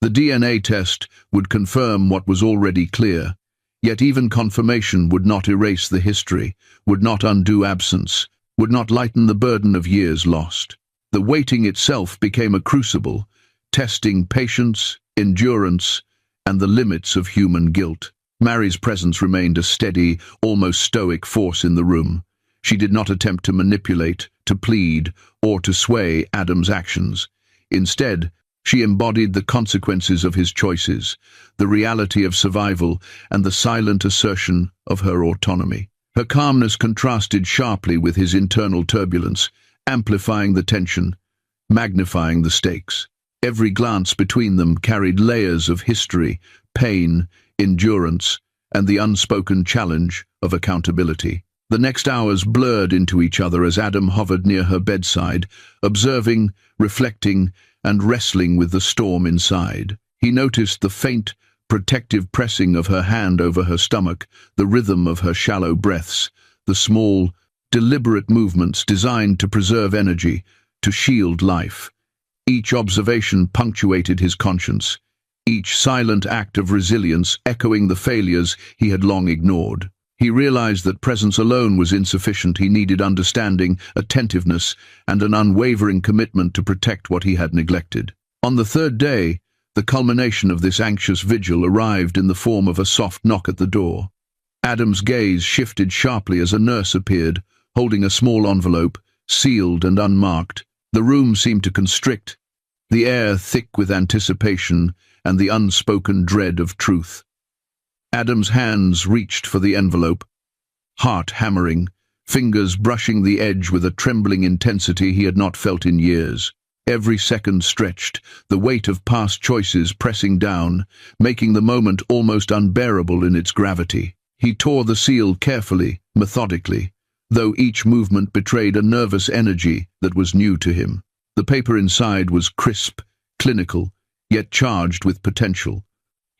The DNA test would confirm what was already clear, yet even confirmation would not erase the history, would not undo absence, would not lighten the burden of years lost. The waiting itself became a crucible, testing patience, endurance, and the limits of human guilt. Mary's presence remained a steady, almost stoic force in the room. She did not attempt to manipulate, to plead, or to sway Adam's actions. Instead, she embodied the consequences of his choices, the reality of survival, and the silent assertion of her autonomy. Her calmness contrasted sharply with his internal turbulence, amplifying the tension, magnifying the stakes. Every glance between them carried layers of history, pain, endurance, and the unspoken challenge of accountability. The next hours blurred into each other as Adam hovered near her bedside, observing, reflecting, and wrestling with the storm inside. He noticed the faint, protective pressing of her hand over her stomach, the rhythm of her shallow breaths, the small, deliberate movements designed to preserve energy, to shield life. Each observation punctuated his conscience, each silent act of resilience echoing the failures he had long ignored. He realized that presence alone was insufficient. He needed understanding, attentiveness, and an unwavering commitment to protect what he had neglected. On the third day, the culmination of this anxious vigil arrived in the form of a soft knock at the door. Adam's gaze shifted sharply as a nurse appeared, holding a small envelope, sealed and unmarked. The room seemed to constrict, the air thick with anticipation and the unspoken dread of truth. Adam's hands reached for the envelope, heart hammering, fingers brushing the edge with a trembling intensity he had not felt in years. Every second stretched, the weight of past choices pressing down, making the moment almost unbearable in its gravity. He tore the seal carefully, methodically, though each movement betrayed a nervous energy that was new to him. The paper inside was crisp, clinical, yet charged with potential,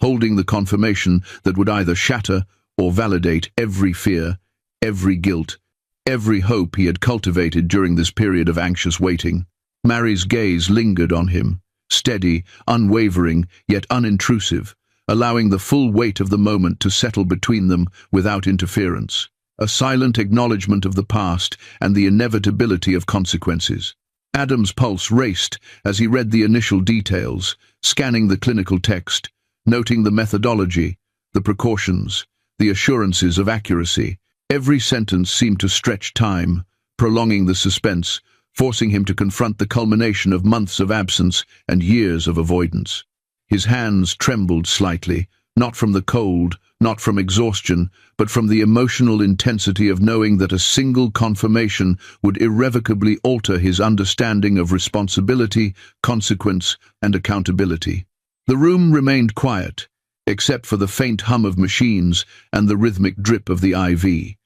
holding the confirmation that would either shatter or validate every fear, every guilt, every hope he had cultivated during this period of anxious waiting. Mary's gaze lingered on him, steady, unwavering, yet unintrusive, allowing the full weight of the moment to settle between them without interference. A silent acknowledgement of the past and the inevitability of consequences. Adam's pulse raced as he read the initial details, scanning the clinical text, noting the methodology, the precautions, the assurances of accuracy. Every sentence seemed to stretch time, prolonging the suspense, forcing him to confront the culmination of months of absence and years of avoidance. His hands trembled slightly, not from the cold, not from exhaustion, but from the emotional intensity of knowing that a single confirmation would irrevocably alter his understanding of responsibility, consequence, and accountability. The room remained quiet, except for the faint hum of machines and the rhythmic drip of the IV.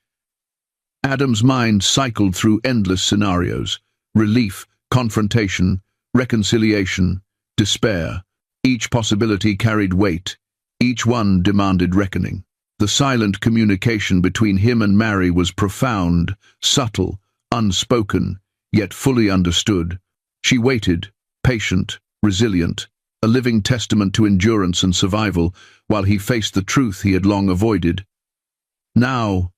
Adam's mind cycled through endless scenarios: relief, confrontation, reconciliation, despair. Each possibility carried weight. Each one demanded reckoning. The silent communication between him and Mary was profound, subtle, unspoken, yet fully understood. She waited, patient, resilient, a living testament to endurance and survival, while he faced the truth he had long avoided. Now,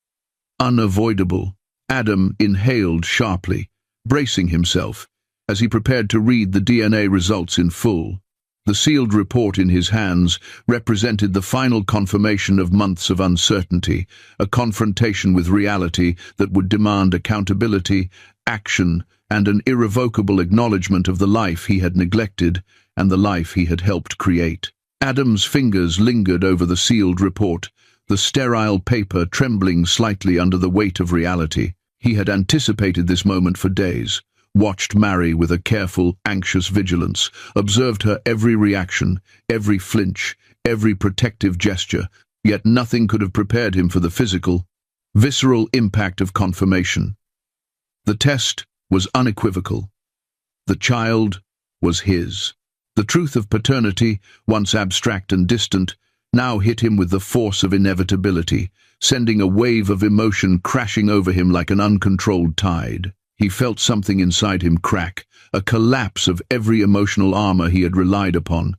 unavoidable, Adam inhaled sharply, bracing himself, as he prepared to read the DNA results in full. The sealed report in his hands represented the final confirmation of months of uncertainty, a confrontation with reality that would demand accountability, action, and an irrevocable acknowledgement of the life he had neglected and the life he had helped create. Adam's fingers lingered over the sealed report, the sterile paper trembling slightly under the weight of reality. He had anticipated this moment for days. Watched Mary with a careful, anxious vigilance, observed her every reaction, every flinch, every protective gesture, yet nothing could have prepared him for the physical, visceral impact of confirmation. The test was unequivocal. The child was his. The truth of paternity, once abstract and distant, now hit him with the force of inevitability, sending a wave of emotion crashing over him like an uncontrolled tide. He felt something inside him crack, a collapse of every emotional armor he had relied upon,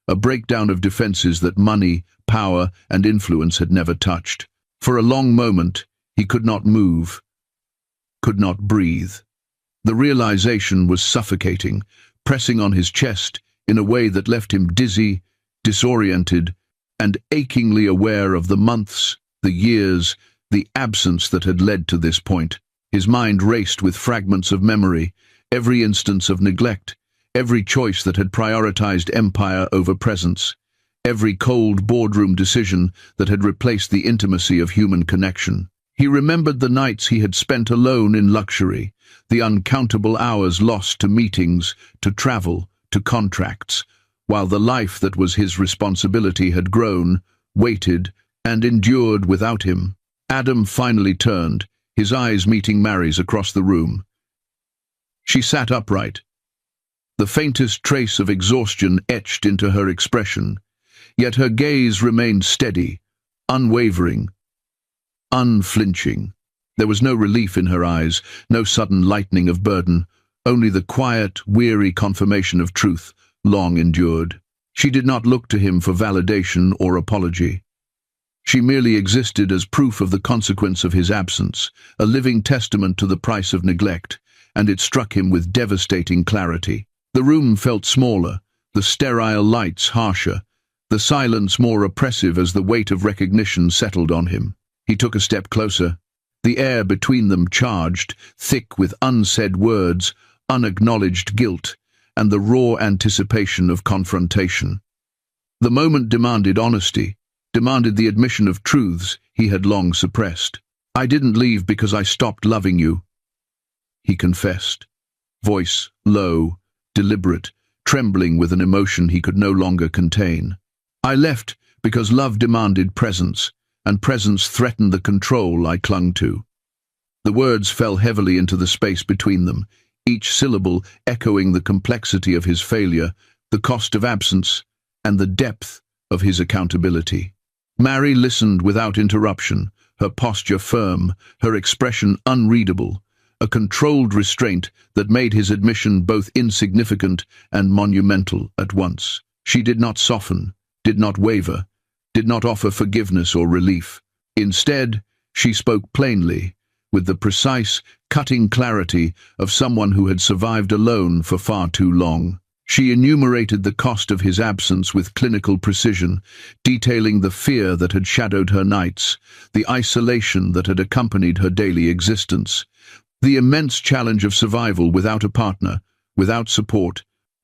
a breakdown of defenses that money, power, and influence had never touched. For a long moment, he could not move, could not breathe. The realization was suffocating, pressing on his chest in a way that left him dizzy, disoriented, and achingly aware of the months, the years, the absence that had led to this point. His mind raced with fragments of memory, every instance of neglect, every choice that had prioritized empire over presence, every cold boardroom decision that had replaced the intimacy of human connection. He remembered the nights he had spent alone in luxury, the uncountable hours lost to meetings, to travel, to contracts, while the life that was his responsibility had grown, waited, and endured without him. Adam finally turned, his eyes meeting Mary's across the room. She sat upright, the faintest trace of exhaustion etched into her expression, yet her gaze remained steady, unwavering, unflinching. There was no relief in her eyes, no sudden lightening of burden, only the quiet, weary confirmation of truth, long endured. She did not look to him for validation or apology. She merely existed as proof of the consequence of his absence, a living testament to the price of neglect, and it struck him with devastating clarity. The room felt smaller, the sterile lights harsher, the silence more oppressive as the weight of recognition settled on him. He took a step closer, the air between them charged, thick with unsaid words, unacknowledged guilt, and the raw anticipation of confrontation. The moment demanded honesty, demanded the admission of truths he had long suppressed. "I didn't leave because I stopped loving you," he confessed, voice low, deliberate, trembling with an emotion he could no longer contain. "I left because love demanded presence, and presence threatened the control I clung to." The words fell heavily into the space between them, each syllable echoing the complexity of his failure, the cost of absence, and the depth of his accountability. Mary listened without interruption, her posture firm, her expression unreadable, a controlled restraint that made his admission both insignificant and monumental at once. She did not soften, did not waver, did not offer forgiveness or relief. Instead, she spoke plainly, with the precise, cutting clarity of someone who had survived alone for far too long. She enumerated the cost of his absence with clinical precision, detailing the fear that had shadowed her nights, the isolation that had accompanied her daily existence, the immense challenge of survival without a partner, without support,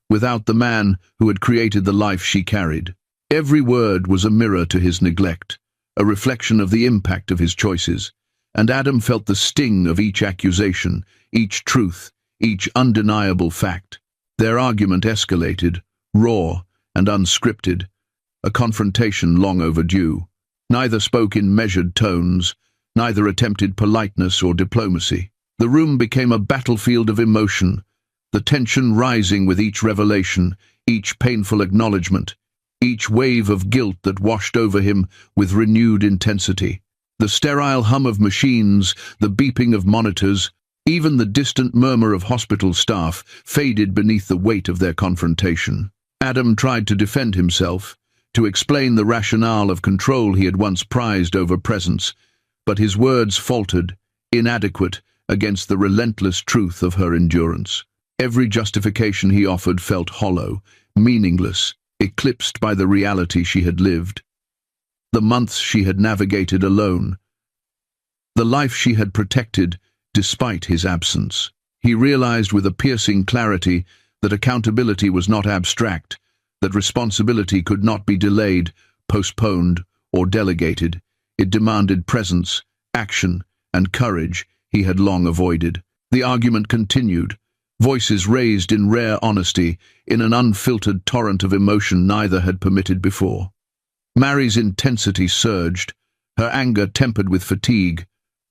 without the man who had created the life she carried. Every word was a mirror to his neglect, a reflection of the impact of his choices, and Adam felt the sting of each accusation, each truth, each undeniable fact. Their argument escalated, raw and unscripted, a confrontation long overdue. Neither spoke in measured tones, neither attempted politeness or diplomacy. The room became a battlefield of emotion, the tension rising with each revelation, each painful acknowledgement, each wave of guilt that washed over him with renewed intensity. The sterile hum of machines, the beeping of monitors, even the distant murmur of hospital staff faded beneath the weight of their confrontation. Adam tried to defend himself, to explain the rationale of control he had once prized over presence, but his words faltered, inadequate against the relentless truth of her endurance. Every justification he offered felt hollow, meaningless, eclipsed by the reality she had lived. The months she had navigated alone. The life she had protected despite his absence. He realized with a piercing clarity that accountability was not abstract, that responsibility could not be delayed, postponed, or delegated. It demanded presence, action, and courage he had long avoided. The argument continued, voices raised in rare honesty, in an unfiltered torrent of emotion neither had permitted before. Mary's intensity surged, her anger tempered with fatigue,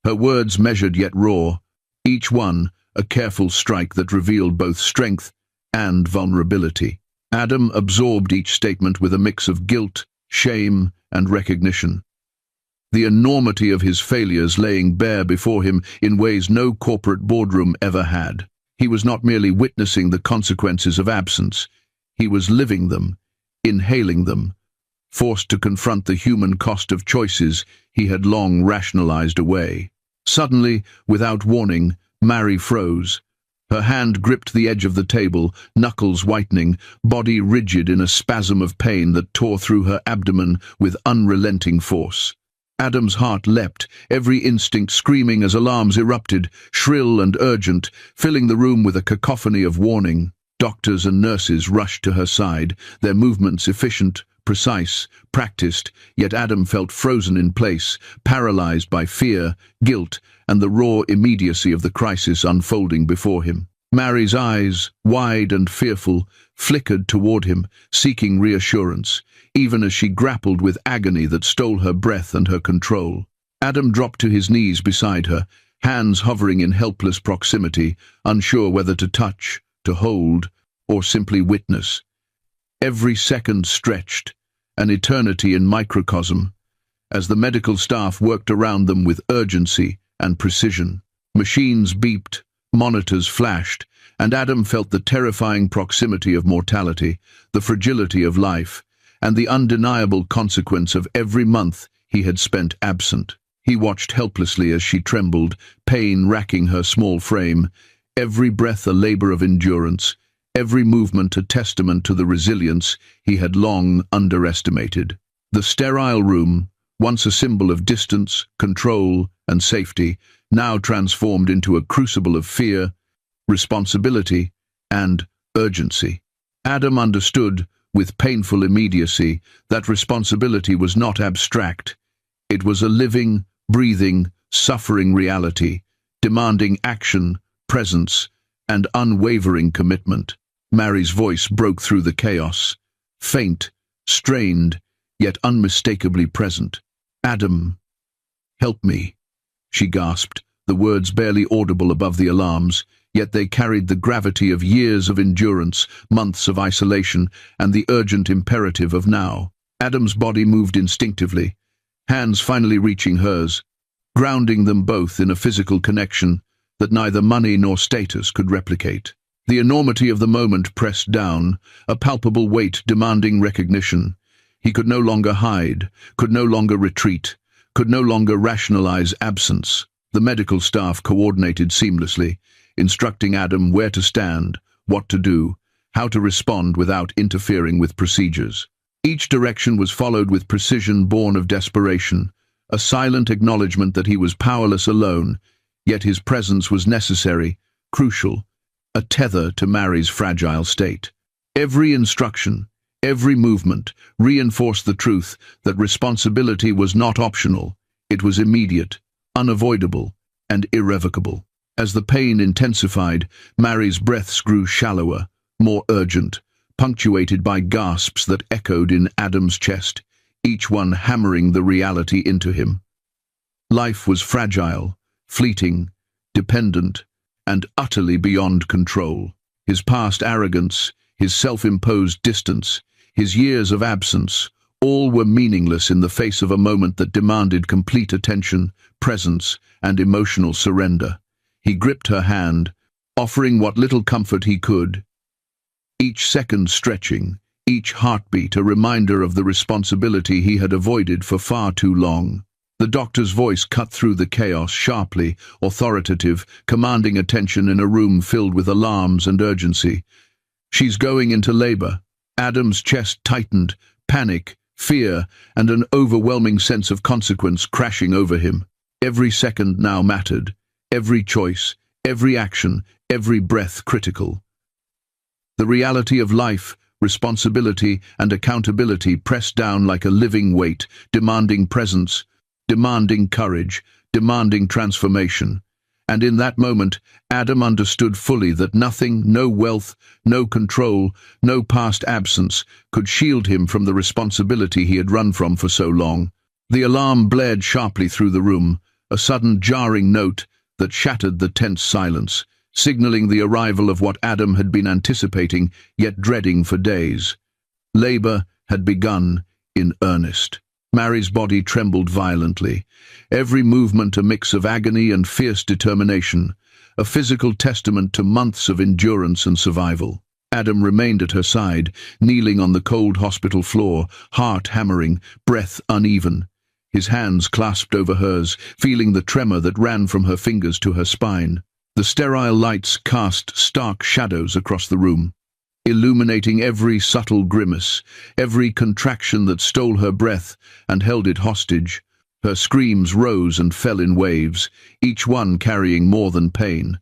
her words measured yet raw, each one a careful strike that revealed both strength and vulnerability. Adam absorbed each statement with a mix of guilt, shame, and recognition. The enormity of his failures laying bare before him in ways no corporate boardroom ever had. He was not merely witnessing the consequences of absence, he was living them, inhaling them, forced to confront the human cost of choices he had long rationalized away. Suddenly, without warning, Mary froze. Her hand gripped the edge of the table, knuckles whitening, body rigid in a spasm of pain that tore through her abdomen with unrelenting force. Adam's heart leapt, every instinct screaming as alarms erupted, shrill and urgent, filling the room with a cacophony of warning. Doctors and nurses rushed to her side, their movements efficient, precise, practiced, yet Adam felt frozen in place, paralyzed by fear, guilt, and the raw immediacy of the crisis unfolding before him. Mary's eyes, wide and fearful, flickered toward him, seeking reassurance, even as she grappled with agony that stole her breath and her control. Adam dropped to his knees beside her, hands hovering in helpless proximity, unsure whether to touch, to hold, or simply witness. Every second stretched, an eternity in microcosm, as the medical staff worked around them with urgency and precision. Machines beeped, monitors flashed, and Adam felt the terrifying proximity of mortality, the fragility of life, and the undeniable consequence of every month he had spent absent. He watched helplessly as she trembled, pain racking her small frame, every breath a labor of endurance, every movement a testament to the resilience he had long underestimated. The sterile room, once a symbol of distance, control, and safety, now transformed into a crucible of fear, responsibility, and urgency. Adam understood, with painful immediacy, that responsibility was not abstract. It was a living, breathing, suffering reality, demanding action, presence, and unwavering commitment. Mary's voice broke through the chaos, faint, strained, yet unmistakably present. "Adam, help me," she gasped, the words barely audible above the alarms, yet they carried the gravity of years of endurance, months of isolation, and the urgent imperative of now. Adam's body moved instinctively, hands finally reaching hers, grounding them both in a physical connection that neither money nor status could replicate. The enormity of the moment pressed down, a palpable weight demanding recognition. He could no longer hide, could no longer retreat, could no longer rationalize absence. The medical staff coordinated seamlessly, instructing Adam where to stand, what to do, how to respond without interfering with procedures. Each direction was followed with precision born of desperation, a silent acknowledgement that he was powerless alone, yet his presence was necessary, crucial, a tether to Mary's fragile state. Every instruction, every movement reinforced the truth that responsibility was not optional, it was immediate, unavoidable, and irrevocable. As the pain intensified, Mary's breaths grew shallower, more urgent, punctuated by gasps that echoed in Adam's chest, each one hammering the reality into him. Life was fragile, fleeting, dependent, and utterly beyond control. His past arrogance, his self-imposed distance, his years of absence, all were meaningless in the face of a moment that demanded complete attention, presence, and emotional surrender. He gripped her hand, offering what little comfort he could, each second stretching, each heartbeat a reminder of the responsibility he had avoided for far too long. The doctor's voice cut through the chaos, sharply, authoritative, commanding attention in a room filled with alarms and urgency. "She's going into labor." Adam's chest tightened, panic, fear, and an overwhelming sense of consequence crashing over him. Every second now mattered, every choice, every action, every breath critical. The reality of life, responsibility, and accountability pressed down like a living weight, demanding presence, demanding courage, demanding transformation. And in that moment, Adam understood fully that nothing, no wealth, no control, no past absence, could shield him from the responsibility he had run from for so long. The alarm blared sharply through the room, a sudden jarring note that shattered the tense silence, signaling the arrival of what Adam had been anticipating, yet dreading for days. Labor had begun in earnest. Mary's body trembled violently, every movement a mix of agony and fierce determination, a physical testament to months of endurance and survival. Adam remained at her side, kneeling on the cold hospital floor, heart hammering, breath uneven. His hands clasped over hers, feeling the tremor that ran from her fingers to her spine. The sterile lights cast stark shadows across the room, illuminating every subtle grimace, every contraction that stole her breath and held it hostage. Her screams rose and fell in waves, each one carrying more than pain.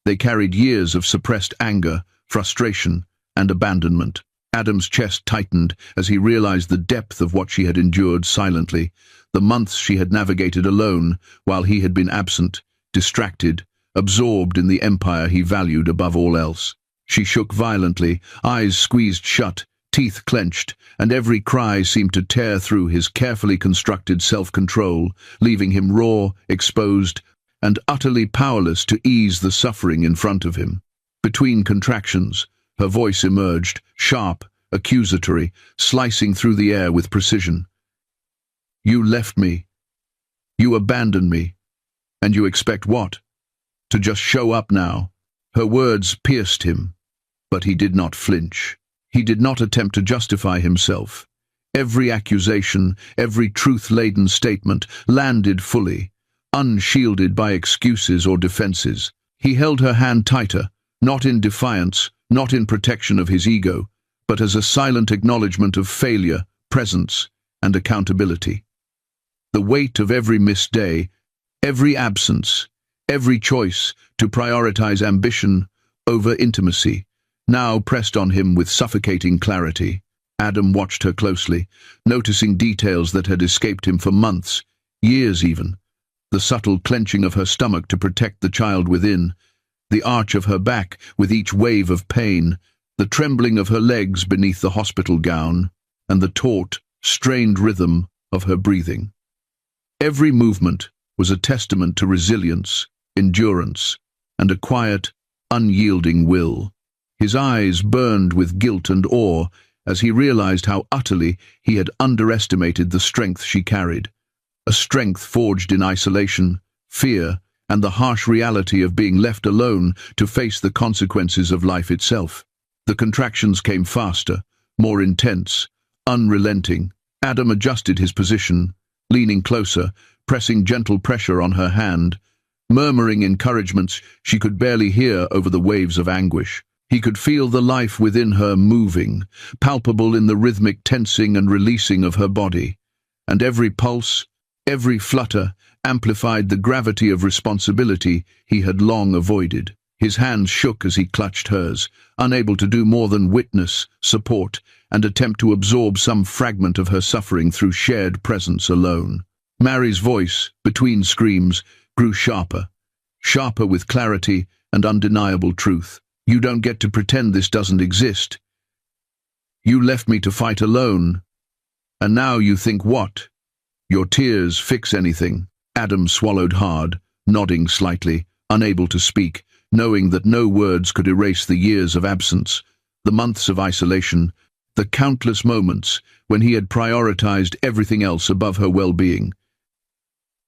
They carried years of suppressed anger, frustration, and abandonment. Adam's chest tightened as he realized the depth of what she had endured silently, the months she had navigated alone while he had been absent, distracted, absorbed in the empire he valued above all else. She shook violently, eyes squeezed shut, teeth clenched, and every cry seemed to tear through his carefully constructed self-control, leaving him raw, exposed, and utterly powerless to ease the suffering in front of him. Between contractions, her voice emerged, sharp, accusatory, slicing through the air with precision. "You left me. You abandoned me. And you expect what? To just show up now?" Her words pierced him, but he did not flinch. He did not attempt to justify himself. Every accusation, every truth-laden statement landed fully, unshielded by excuses or defenses. He held her hand tighter, not in defiance, not in protection of his ego, but as a silent acknowledgement of failure, presence, and accountability. The weight of every missed day, every absence, every choice to prioritize ambition over intimacy, now pressed on him with suffocating clarity. Adam watched her closely, noticing details that had escaped him for months, years even. The subtle clenching of her stomach to protect the child within, the arch of her back with each wave of pain, the trembling of her legs beneath the hospital gown, and the taut, strained rhythm of her breathing. Every movement was a testament to resilience, endurance, and a quiet, unyielding will. His eyes burned with guilt and awe as he realized how utterly he had underestimated the strength she carried, a strength forged in isolation, fear, and the harsh reality of being left alone to face the consequences of life itself. The contractions came faster, more intense, unrelenting, Adam adjusted his position, leaning closer, pressing gentle pressure on her hand, murmuring encouragements she could barely hear over the waves of anguish. He could feel the life within her moving, palpable in the rhythmic tensing and releasing of her body, and every pulse, every flutter, amplified the gravity of responsibility he had long avoided. His hands shook as he clutched hers, unable to do more than witness, support, and attempt to absorb some fragment of her suffering through shared presence alone. Mary's voice, between screams, grew sharper, sharper with clarity and undeniable truth. "You don't get to pretend this doesn't exist. You left me to fight alone. And now you think what? Your tears fix anything?" Adam swallowed hard, nodding slightly, unable to speak, knowing that no words could erase the years of absence, the months of isolation, the countless moments when he had prioritized everything else above her well-being.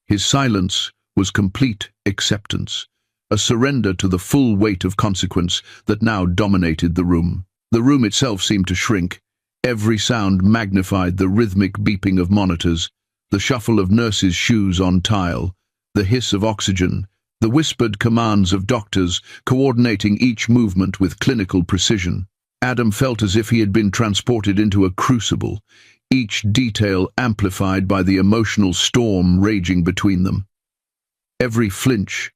His silence was complete acceptance, a surrender to the full weight of consequence that now dominated the room. The room itself seemed to shrink. Every sound magnified: the rhythmic beeping of monitors, the shuffle of nurses' shoes on tile, the hiss of oxygen, the whispered commands of doctors coordinating each movement with clinical precision. Adam felt as if he had been transported into a crucible, each detail amplified by the emotional storm raging between them. Every flinch,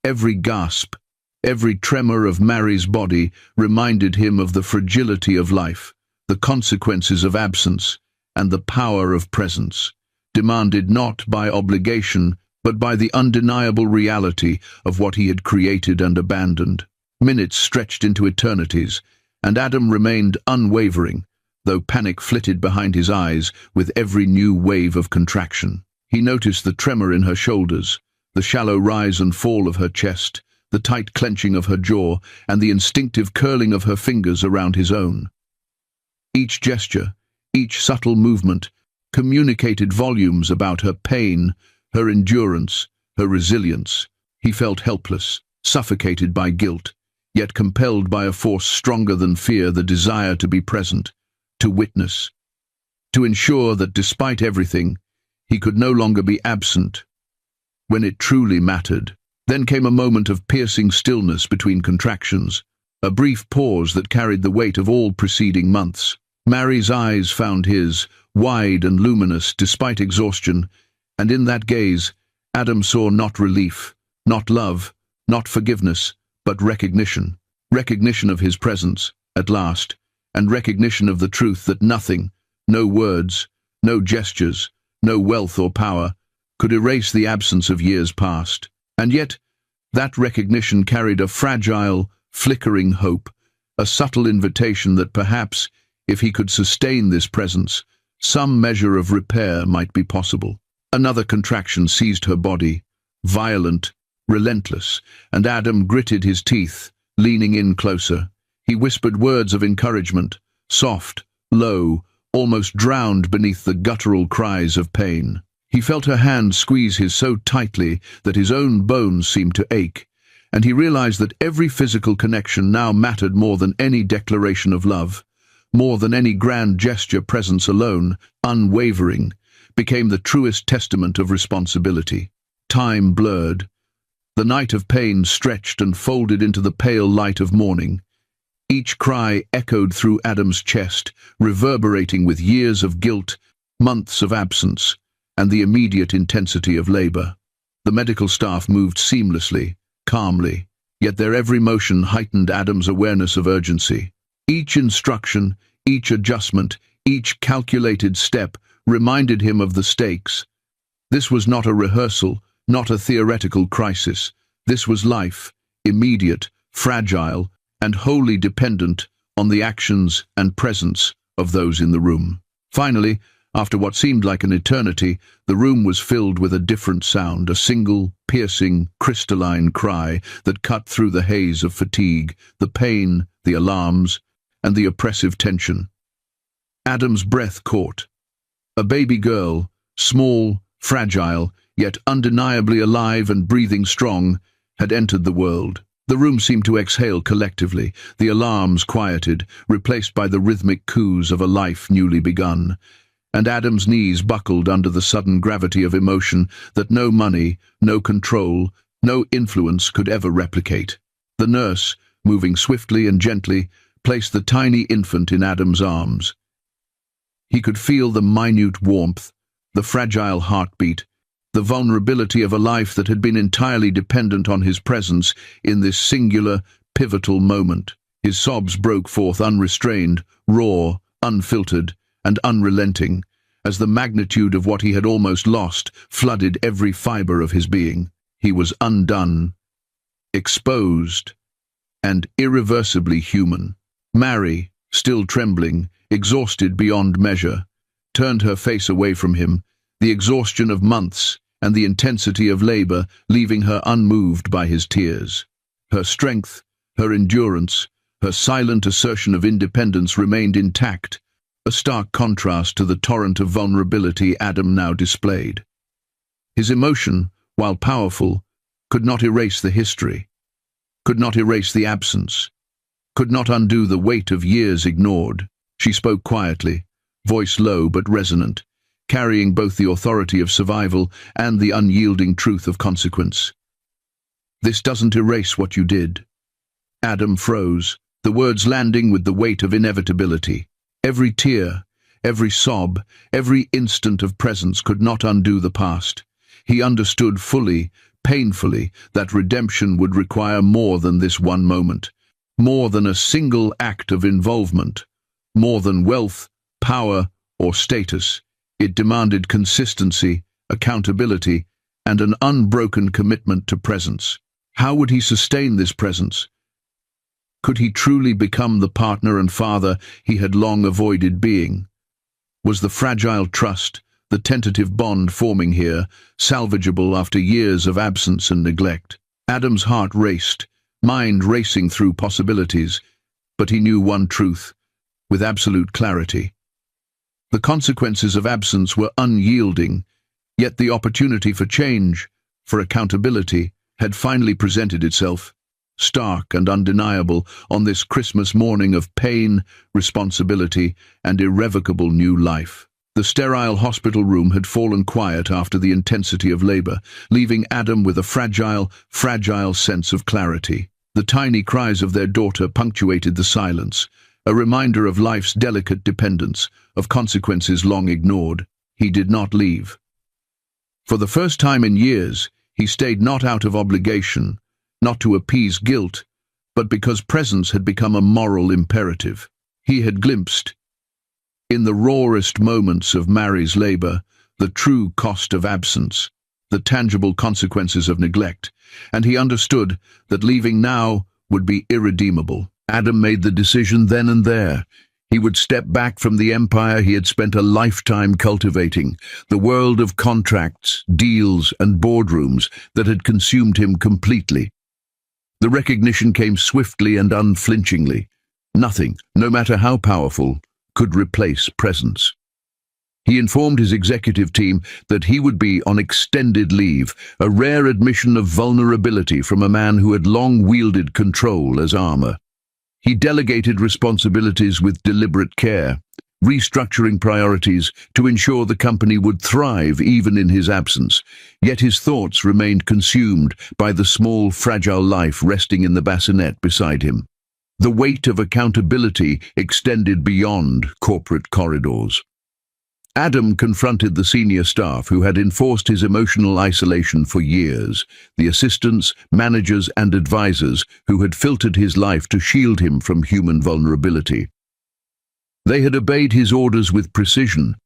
every gasp, every tremor of Mary's body reminded him of the fragility of life, the consequences of absence, and the power of presence, demanded not by obligation, but by the undeniable reality of what he had created and abandoned. Minutes stretched into eternities, and Adam remained unwavering, though panic flitted behind his eyes with every new wave of contraction. He noticed the tremor in her shoulders, the shallow rise and fall of her chest, the tight clenching of her jaw, and the instinctive curling of her fingers around his own. Each gesture, each subtle movement, communicated volumes about her pain, her endurance, her resilience. He felt helpless, suffocated by guilt, yet compelled by a force stronger than fear: the desire to be present, to witness, to ensure that despite everything, he could no longer be absent when it truly mattered. Then came a moment of piercing stillness between contractions, a brief pause that carried the weight of all preceding months. Mary's eyes found his, wide and luminous despite exhaustion, and in that gaze, Adam saw not relief, not love, not forgiveness, but recognition. Recognition of his presence, at last, and recognition of the truth that nothing, no words, no gestures, no wealth or power, could erase the absence of years past. And yet, that recognition carried a fragile, flickering hope, a subtle invitation that perhaps, if he could sustain this presence, some measure of repair might be possible. Another contraction seized her body, violent, relentless, and Adam gritted his teeth, leaning in closer. He whispered words of encouragement, soft, low, almost drowned beneath the guttural cries of pain. He felt her hand squeeze his so tightly that his own bones seemed to ache, and he realized that every physical connection now mattered more than any declaration of love, more than any grand gesture. Presence alone, unwavering, became the truest testament of responsibility. Time blurred. The night of pain stretched and folded into the pale light of morning. Each cry echoed through Adam's chest, reverberating with years of guilt, months of absence, and the immediate intensity of labor. The medical staff moved seamlessly, calmly, yet their every motion heightened Adam's awareness of urgency. Each instruction, each adjustment, each calculated step reminded him of the stakes. This was not a rehearsal, not a theoretical crisis. This was life, immediate, fragile, and wholly dependent on the actions and presence of those in the room. Finally, after what seemed like an eternity, the room was filled with a different sound, a single, piercing, crystalline cry that cut through the haze of fatigue, the pain, the alarms, and the oppressive tension. Adam's breath caught. A baby girl, small, fragile, yet undeniably alive and breathing strong, had entered the world. The room seemed to exhale collectively, the alarms quieted, replaced by the rhythmic coos of a life newly begun. and Adam's knees buckled under the sudden gravity of emotion that no money, no control, no influence could ever replicate. The nurse, moving swiftly and gently, placed the tiny infant in Adam's arms. He could feel the minute warmth, the fragile heartbeat, the vulnerability of a life that had been entirely dependent on his presence in this singular, pivotal moment. His sobs broke forth unrestrained, raw, unfiltered, and unrelenting, as the magnitude of what he had almost lost flooded every fiber of his being. He was undone, exposed, and irreversibly human. Mary, still trembling, exhausted beyond measure, turned her face away from him, the exhaustion of months and the intensity of labor leaving her unmoved by his tears. Her strength, her endurance, her silent assertion of independence remained intact, a stark contrast to the torrent of vulnerability Adam now displayed. His emotion, while powerful, could not erase the history, could not erase the absence, could not undo the weight of years ignored. She spoke quietly, voice low but resonant, carrying both the authority of survival and the unyielding truth of consequence. "This doesn't erase what you did." Adam froze, the words landing with the weight of inevitability. Every tear, every sob, every instant of presence could not undo the past. He understood fully, painfully, that redemption would require more than this one moment, more than a single act of involvement, more than wealth, power, or status. It demanded consistency, accountability, and an unbroken commitment to presence. How would he sustain this presence? Could he truly become the partner and father he had long avoided being? Was the fragile trust, the tentative bond forming here, salvageable after years of absence and neglect? Adam's heart raced, mind racing through possibilities, but he knew one truth, with absolute clarity. The consequences of absence were unyielding, yet the opportunity for change, for accountability, had finally presented itself, stark and undeniable, on this Christmas morning of pain, responsibility, and irrevocable new life. The sterile hospital room had fallen quiet after the intensity of labor, leaving Adam with a fragile sense of clarity. The tiny cries of their daughter punctuated the silence, a reminder of life's delicate dependence, of consequences long ignored. He did not leave. For the first time in years, he stayed not out of obligation, not to appease guilt, but because presence had become a moral imperative. He had glimpsed, in the rawest moments of Mary's labor, the true cost of absence, the tangible consequences of neglect, and he understood that leaving now would be irredeemable. Adam made the decision then and there. He would step back from the empire he had spent a lifetime cultivating, the world of contracts, deals, and boardrooms that had consumed him completely. The recognition came swiftly and unflinchingly. Nothing, no matter how powerful, could replace presence. He informed his executive team that he would be on extended leave, a rare admission of vulnerability from a man who had long wielded control as armor. He delegated responsibilities with deliberate care, restructuring priorities to ensure the company would thrive even in his absence. Yet his thoughts remained consumed by the small, fragile life resting in the bassinet beside him. The weight of accountability extended beyond corporate corridors. Adam confronted the senior staff who had enforced his emotional isolation for years, the assistants, managers, and advisors who had filtered his life to shield him from human vulnerability. They had obeyed his orders with precision,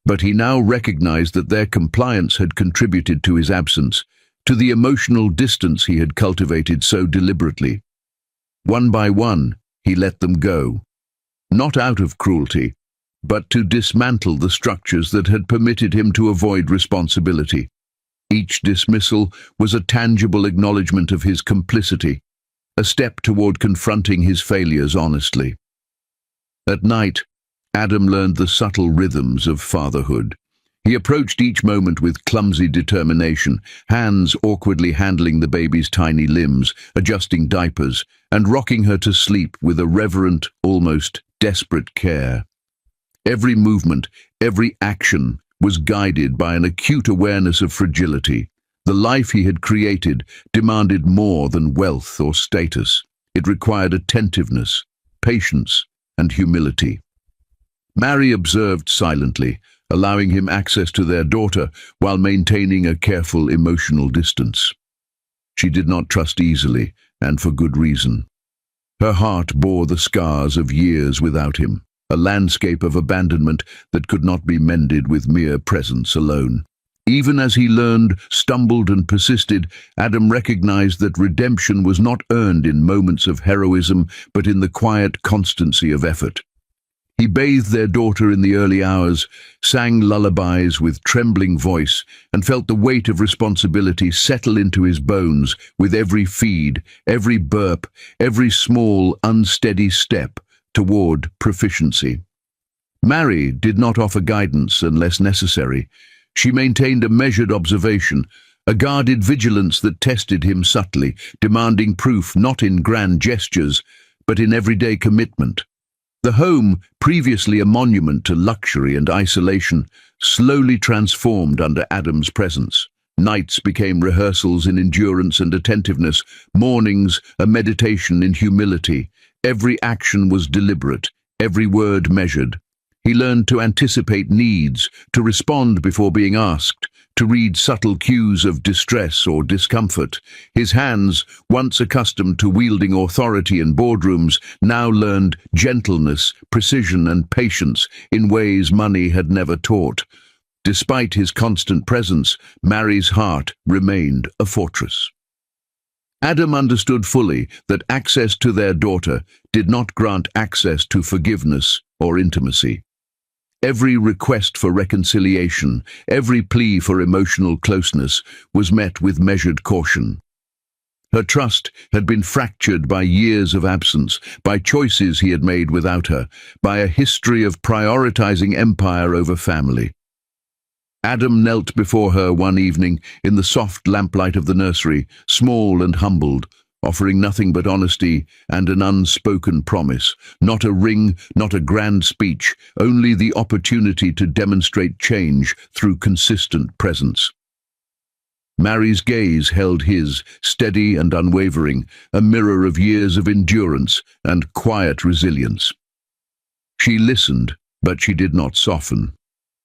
but he now recognized that their compliance had contributed to his absence, to the emotional distance he had cultivated so deliberately. One by one, he let them go, not out of cruelty, but to dismantle the structures that had permitted him to avoid responsibility. Each dismissal was a tangible acknowledgement of his complicity, a step toward confronting his failures honestly. At night, Adam learned the subtle rhythms of fatherhood. He approached each moment with clumsy determination, hands awkwardly handling the baby's tiny limbs, adjusting diapers, and rocking her to sleep with a reverent, almost desperate care. Every movement, every action was guided by an acute awareness of fragility. The life he had created demanded more than wealth or status. It required attentiveness, patience, and humility. Mary observed silently, allowing him access to their daughter while maintaining a careful emotional distance. She did not trust easily, and for good reason. Her heart bore the scars of years without him, a landscape of abandonment that could not be mended with mere presence alone. Even as he learned, stumbled, and persisted, Adam recognized that redemption was not earned in moments of heroism, but in the quiet constancy of effort. He bathed their daughter in the early hours, sang lullabies with trembling voice, and felt the weight of responsibility settle into his bones with every feed, every burp, every small, unsteady step toward proficiency. Mary did not offer guidance unless necessary. She maintained a measured observation, a guarded vigilance that tested him subtly, demanding proof not in grand gestures, but in everyday commitment. The home, previously a monument to luxury and isolation, slowly transformed under Adam's presence. Nights became rehearsals in endurance and attentiveness, mornings a meditation in humility. Every action was deliberate, every word measured. He learned to anticipate needs, to respond before being asked, to read subtle cues of distress or discomfort. His hands, once accustomed to wielding authority in boardrooms, now learned gentleness, precision, and patience in ways money had never taught. Despite his constant presence, Mary's heart remained a fortress. Adam understood fully that access to their daughter did not grant access to forgiveness or intimacy. Every request for reconciliation, every plea for emotional closeness was met with measured caution. Her trust had been fractured by years of absence, by choices he had made without her, by a history of prioritizing empire over family. Adam knelt before her one evening in the soft lamplight of the nursery, small and humbled, offering nothing but honesty and an unspoken promise. Not a ring, not a grand speech, only the opportunity to demonstrate change through consistent presence. Mary's gaze held his, steady and unwavering, a mirror of years of endurance and quiet resilience. She listened, but she did not soften.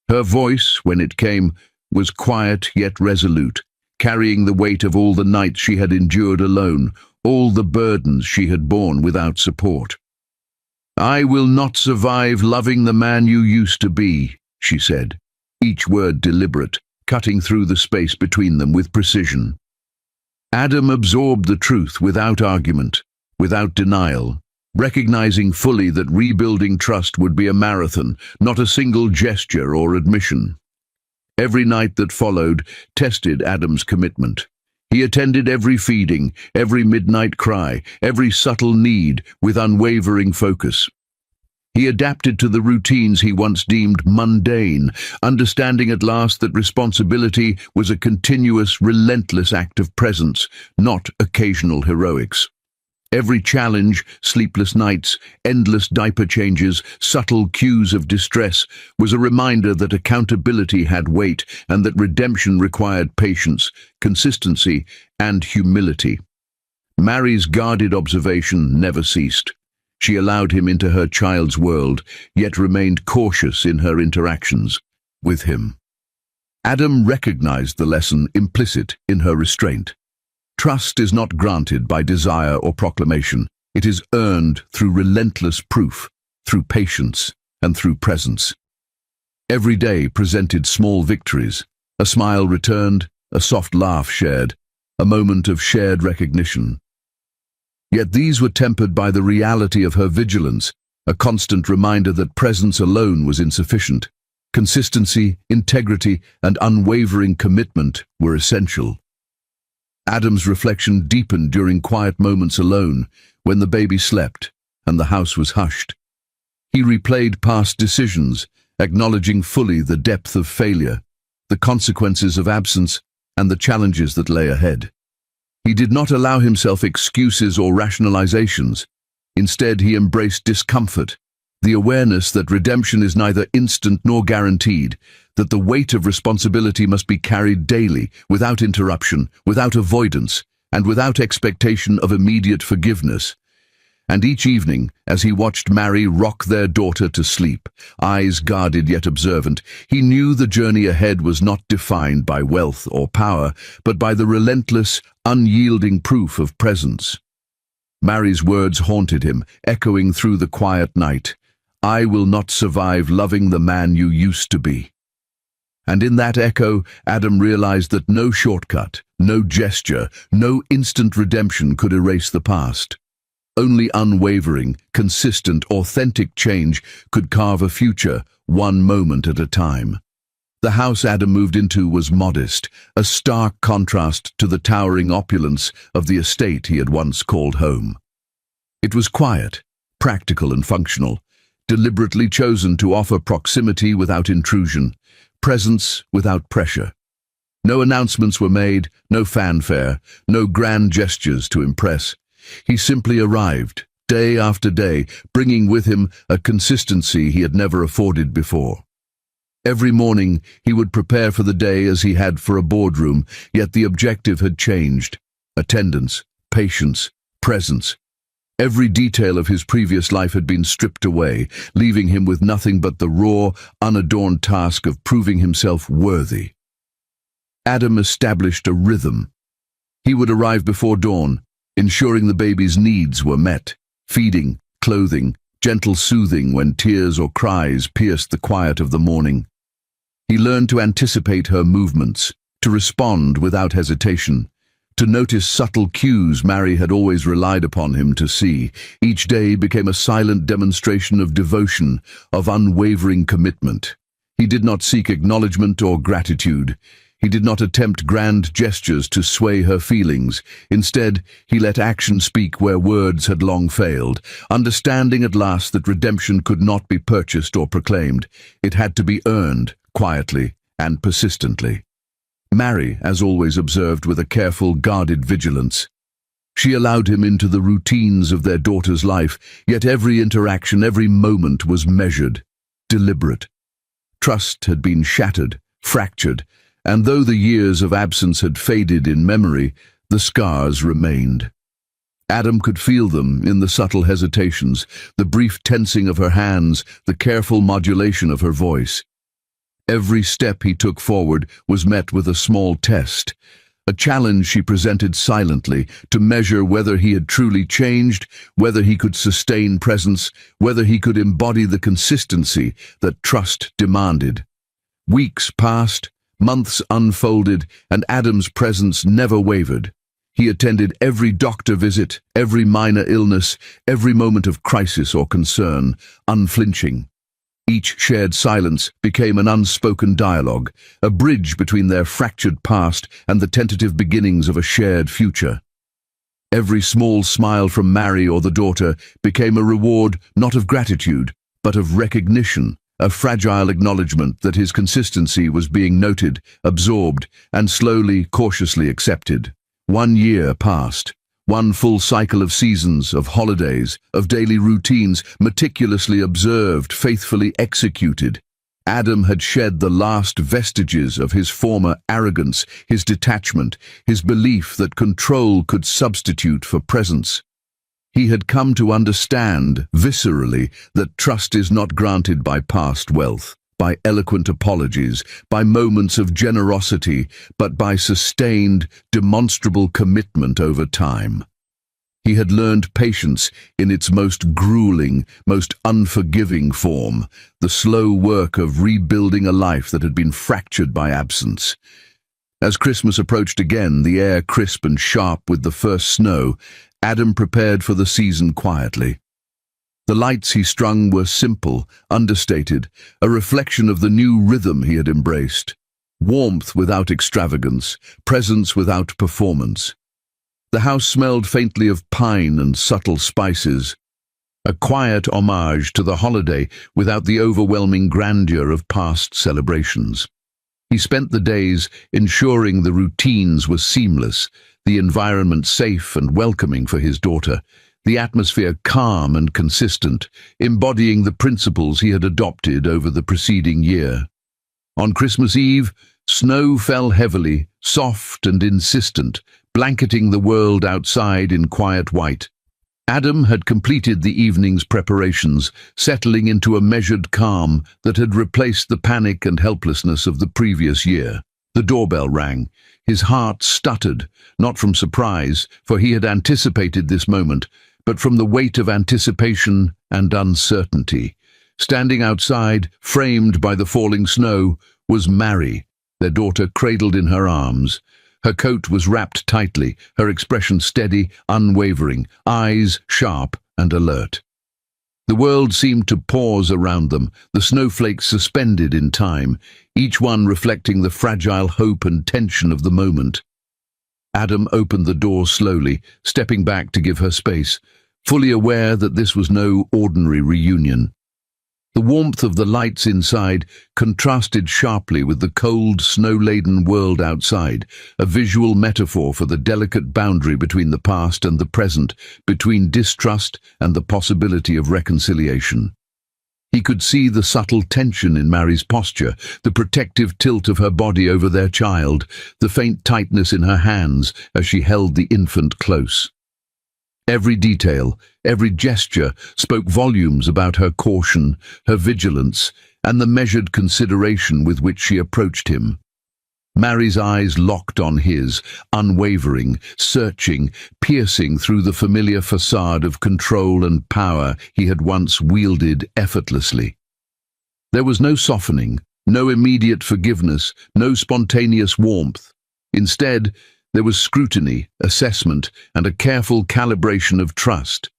Her voice, when it came, was quiet yet resolute, carrying the weight of all the nights she had endured alone, all the burdens she had borne without support. "I will not survive loving the man you used to be," she said, each word deliberate, cutting through the space between them with precision. Adam absorbed the truth without argument, without denial, recognizing fully that rebuilding trust would be a marathon, not a single gesture or admission. Every night that followed tested Adam's commitment. He attended every feeding, every midnight cry, every subtle need with unwavering focus. He adapted to the routines he once deemed mundane, understanding at last that responsibility was a continuous, relentless act of presence, not occasional heroics. Every challenge, sleepless nights, endless diaper changes, subtle cues of distress, was a reminder that accountability had weight and that redemption required patience, consistency, and humility. Mary's guarded observation never ceased. She allowed him into her child's world, yet remained cautious in her interactions with him. Adam recognized the lesson implicit in her restraint. Trust is not granted by desire or proclamation. It is earned through relentless proof, through patience, and through presence. Every day presented small victories, a smile returned, a soft laugh shared, a moment of shared recognition. Yet these were tempered by the reality of her vigilance, a constant reminder that presence alone was insufficient. Consistency, integrity, and unwavering commitment were essential. Adam's reflection deepened during quiet moments alone, when the baby slept and the house was hushed. He replayed past decisions, acknowledging fully the depth of failure, the consequences of absence, and the challenges that lay ahead. He did not allow himself excuses or rationalizations. Instead, he embraced discomfort, the awareness that redemption is neither instant nor guaranteed, that the weight of responsibility must be carried daily, without interruption, without avoidance, and without expectation of immediate forgiveness. And each evening, as he watched Mary rock their daughter to sleep, eyes guarded yet observant, he knew the journey ahead was not defined by wealth or power, but by the relentless, unyielding proof of presence. Mary's words haunted him, echoing through the quiet night. "I will not survive loving the man you used to be." And in that echo, Adam realized that no shortcut, no gesture, no instant redemption could erase the past. Only unwavering, consistent, authentic change could carve a future, one moment at a time. The house Adam moved into was modest, a stark contrast to the towering opulence of the estate he had once called home. It was quiet, practical and functional, deliberately chosen to offer proximity without intrusion, presence without pressure. No announcements were made, no fanfare, no grand gestures to impress. He simply arrived, day after day, bringing with him a consistency he had never afforded before. Every morning he would prepare for the day as he had for a boardroom, yet the objective had changed. Attendance, patience, presence. Every detail of his previous life had been stripped away, leaving him with nothing but the raw, unadorned task of proving himself worthy. Adam established a rhythm. He would arrive before dawn, ensuring the baby's needs were met, feeding, clothing, gentle soothing when tears or cries pierced the quiet of the morning. He learned to anticipate her movements, to respond without hesitation, to notice subtle cues Mary had always relied upon him to see. Each day became a silent demonstration of devotion, of unwavering commitment. He did not seek acknowledgement or gratitude. He did not attempt grand gestures to sway her feelings. Instead, he let action speak where words had long failed, understanding at last that redemption could not be purchased or proclaimed. It had to be earned, quietly and persistently. Mary, as always, observed with a careful, guarded vigilance. She allowed him into the routines of their daughter's life, yet every interaction, every moment was measured, deliberate. Trust had been shattered, fractured, and though the years of absence had faded in memory, the scars remained. Adam could feel them in the subtle hesitations, the brief tensing of her hands, the careful modulation of her voice. Every step he took forward was met with a small test, a challenge she presented silently to measure whether he had truly changed, whether he could sustain presence, whether he could embody the consistency that trust demanded. Weeks passed, months unfolded, and Adam's presence never wavered. He attended every doctor visit, every minor illness, every moment of crisis or concern, unflinching. Each shared silence became an unspoken dialogue, a bridge between their fractured past and the tentative beginnings of a shared future. Every small smile from Mary or the daughter became a reward not of gratitude, but of recognition, a fragile acknowledgement that his consistency was being noted, absorbed, and slowly, cautiously accepted. 1 year passed. One full cycle of seasons, of holidays, of daily routines, meticulously observed, faithfully executed. Adam had shed the last vestiges of his former arrogance, his detachment, his belief that control could substitute for presence. He had come to understand, viscerally, that trust is not granted by past wealth, by eloquent apologies, by moments of generosity, but by sustained, demonstrable commitment over time. He had learned patience in its most grueling, most unforgiving form, the slow work of rebuilding a life that had been fractured by absence. As Christmas approached again, the air crisp and sharp with the first snow, Adam prepared for the season quietly. The lights he strung were simple, understated, a reflection of the new rhythm he had embraced. Warmth without extravagance, presence without performance. The house smelled faintly of pine and subtle spices, a quiet homage to the holiday without the overwhelming grandeur of past celebrations. He spent the days ensuring the routines were seamless, the environment safe and welcoming for his daughter, the atmosphere calm and consistent, embodying the principles he had adopted over the preceding year. On Christmas Eve, snow fell heavily, soft and insistent, blanketing the world outside in quiet white. Adam had completed the evening's preparations, settling into a measured calm that had replaced the panic and helplessness of the previous year. The doorbell rang. His heart stuttered, not from surprise, for he had anticipated this moment, but from the weight of anticipation and uncertainty. Standing outside, framed by the falling snow, was Mary, their daughter cradled in her arms. Her coat was wrapped tightly, her expression steady, unwavering, eyes sharp and alert. The world seemed to pause around them, the snowflakes suspended in time, each one reflecting the fragile hope and tension of the moment. Adam opened the door slowly, stepping back to give her space, fully aware that this was no ordinary reunion. The warmth of the lights inside contrasted sharply with the cold, snow-laden world outside, a visual metaphor for the delicate boundary between the past and the present, between distrust and the possibility of reconciliation. He could see the subtle tension in Mary's posture, the protective tilt of her body over their child, the faint tightness in her hands as she held the infant close. Every detail, every gesture spoke volumes about her caution, her vigilance, and the measured consideration with which she approached him. Mary's eyes locked on his, unwavering, searching, piercing through the familiar facade of control and power he had once wielded effortlessly. There was no softening, no immediate forgiveness, no spontaneous warmth. Instead, there was scrutiny, assessment, and a careful calibration of trust.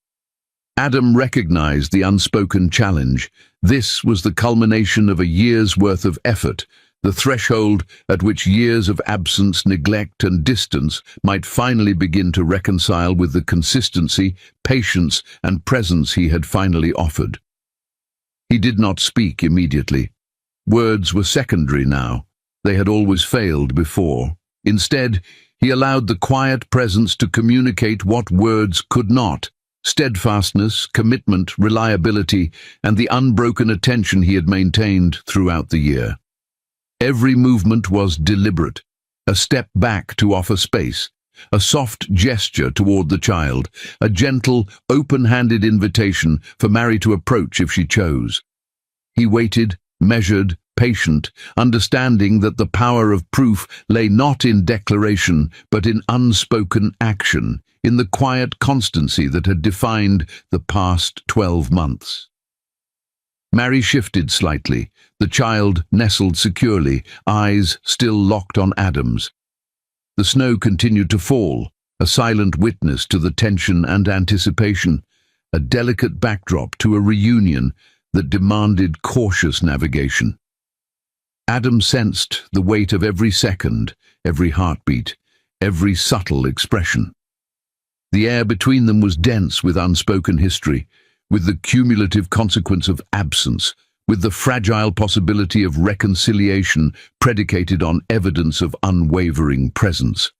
Adam recognized the unspoken challenge. This was the culmination of a year's worth of effort, the threshold at which years of absence, neglect, and distance might finally begin to reconcile with the consistency, patience, and presence he had finally offered. He did not speak immediately. Words were secondary now. They had always failed before. Instead, he allowed the quiet presence to communicate what words could not: steadfastness, commitment, reliability, and the unbroken attention he had maintained throughout the year. Every movement was deliberate, a step back to offer space, a soft gesture toward the child, a gentle, open-handed invitation for Mary to approach if she chose. He waited, measured, patient, understanding that the power of proof lay not in declaration, but in unspoken action, in the quiet constancy that had defined the past 12 months. Mary shifted slightly, the child nestled securely, eyes still locked on Adam's. The snow continued to fall, a silent witness to the tension and anticipation, a delicate backdrop to a reunion that demanded cautious navigation. Adam sensed the weight of every second, every heartbeat, every subtle expression. The air between them was dense with unspoken history, with the cumulative consequence of absence, with the fragile possibility of reconciliation predicated on evidence of unwavering presence.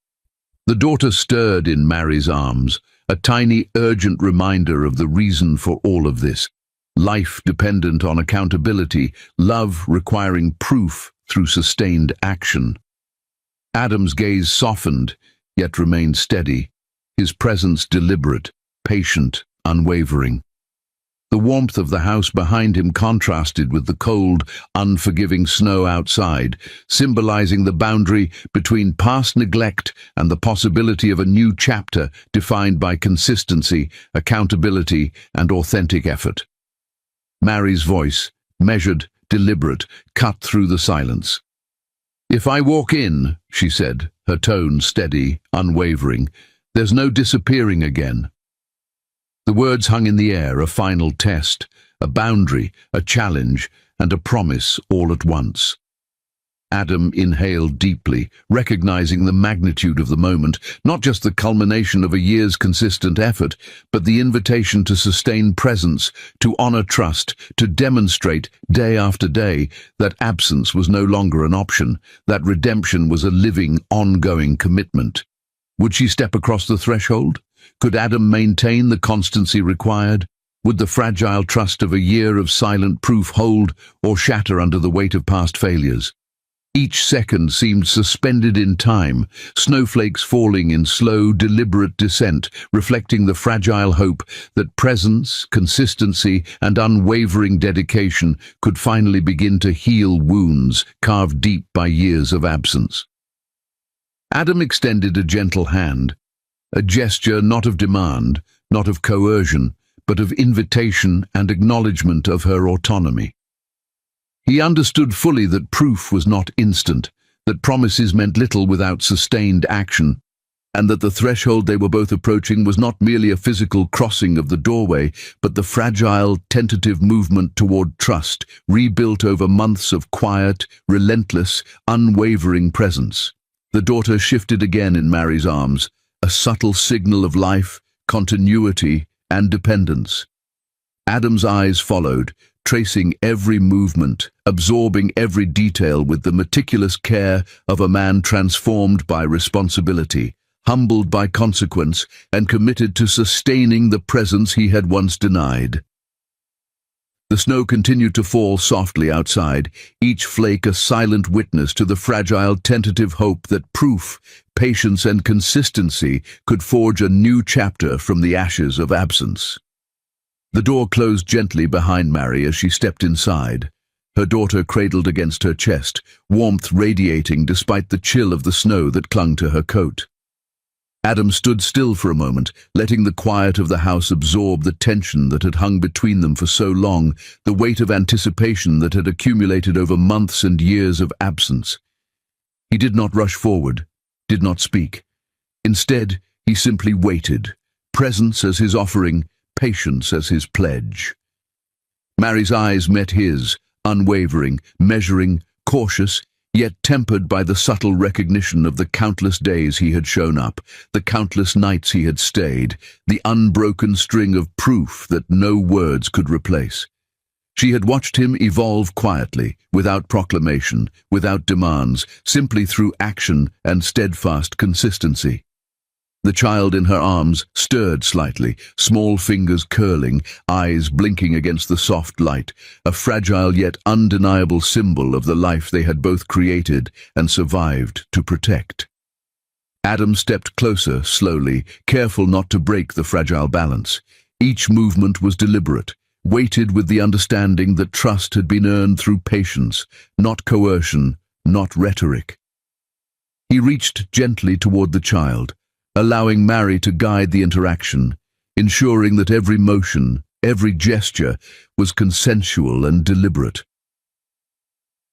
The daughter stirred in Mary's arms, a tiny, urgent reminder of the reason for all of this. Life dependent on accountability, love requiring proof through sustained action. Adam's gaze softened, yet remained steady, his presence deliberate, patient, unwavering. The warmth of the house behind him contrasted with the cold, unforgiving snow outside, symbolizing the boundary between past neglect and the possibility of a new chapter defined by consistency, accountability, and authentic effort. Mary's voice, measured, deliberate, cut through the silence. "If I walk in," she said, her tone steady, unwavering, "there's no disappearing again." The words hung in the air, a final test, a boundary, a challenge, and a promise all at once. Adam inhaled deeply, recognizing the magnitude of the moment, not just the culmination of a year's consistent effort, but the invitation to sustain presence, to honor trust, to demonstrate, day after day, that absence was no longer an option, that redemption was a living, ongoing commitment. Would she step across the threshold? Could Adam maintain the constancy required? Would the fragile trust of a year of silent proof hold or shatter under the weight of past failures? Each second seemed suspended in time, snowflakes falling in slow, deliberate descent, reflecting the fragile hope that presence, consistency, and unwavering dedication could finally begin to heal wounds carved deep by years of absence. Adam extended a gentle hand, a gesture not of demand, not of coercion, but of invitation and acknowledgement of her autonomy. He understood fully that proof was not instant, that promises meant little without sustained action, and that the threshold they were both approaching was not merely a physical crossing of the doorway, but the fragile, tentative movement toward trust, rebuilt over months of quiet, relentless, unwavering presence. The daughter shifted again in Mary's arms, a subtle signal of life, continuity, and dependence. Adam's eyes followed, tracing every movement, absorbing every detail with the meticulous care of a man transformed by responsibility, humbled by consequence, and committed to sustaining the presence he had once denied. The snow continued to fall softly outside, each flake a silent witness to the fragile, tentative hope that proof, patience, and consistency could forge a new chapter from the ashes of absence. The door closed gently behind Mary as she stepped inside, her daughter cradled against her chest, warmth radiating despite the chill of the snow that clung to her coat. Adam stood still for a moment, letting the quiet of the house absorb the tension that had hung between them for so long, the weight of anticipation that had accumulated over months and years of absence. He did not rush forward, did not speak. Instead, he simply waited, presence as his offering, patience as his pledge. Mary's eyes met his, unwavering, measuring, cautious, yet tempered by the subtle recognition of the countless days he had shown up, the countless nights he had stayed, the unbroken string of proof that no words could replace. She had watched him evolve quietly, without proclamation, without demands, simply through action and steadfast consistency. The child in her arms stirred slightly, small fingers curling, eyes blinking against the soft light, a fragile yet undeniable symbol of the life they had both created and survived to protect. Adam stepped closer, slowly, careful not to break the fragile balance. Each movement was deliberate, weighted with the understanding that trust had been earned through patience, not coercion, not rhetoric. He reached gently toward the child, allowing Mary to guide the interaction, ensuring that every motion, every gesture, was consensual and deliberate.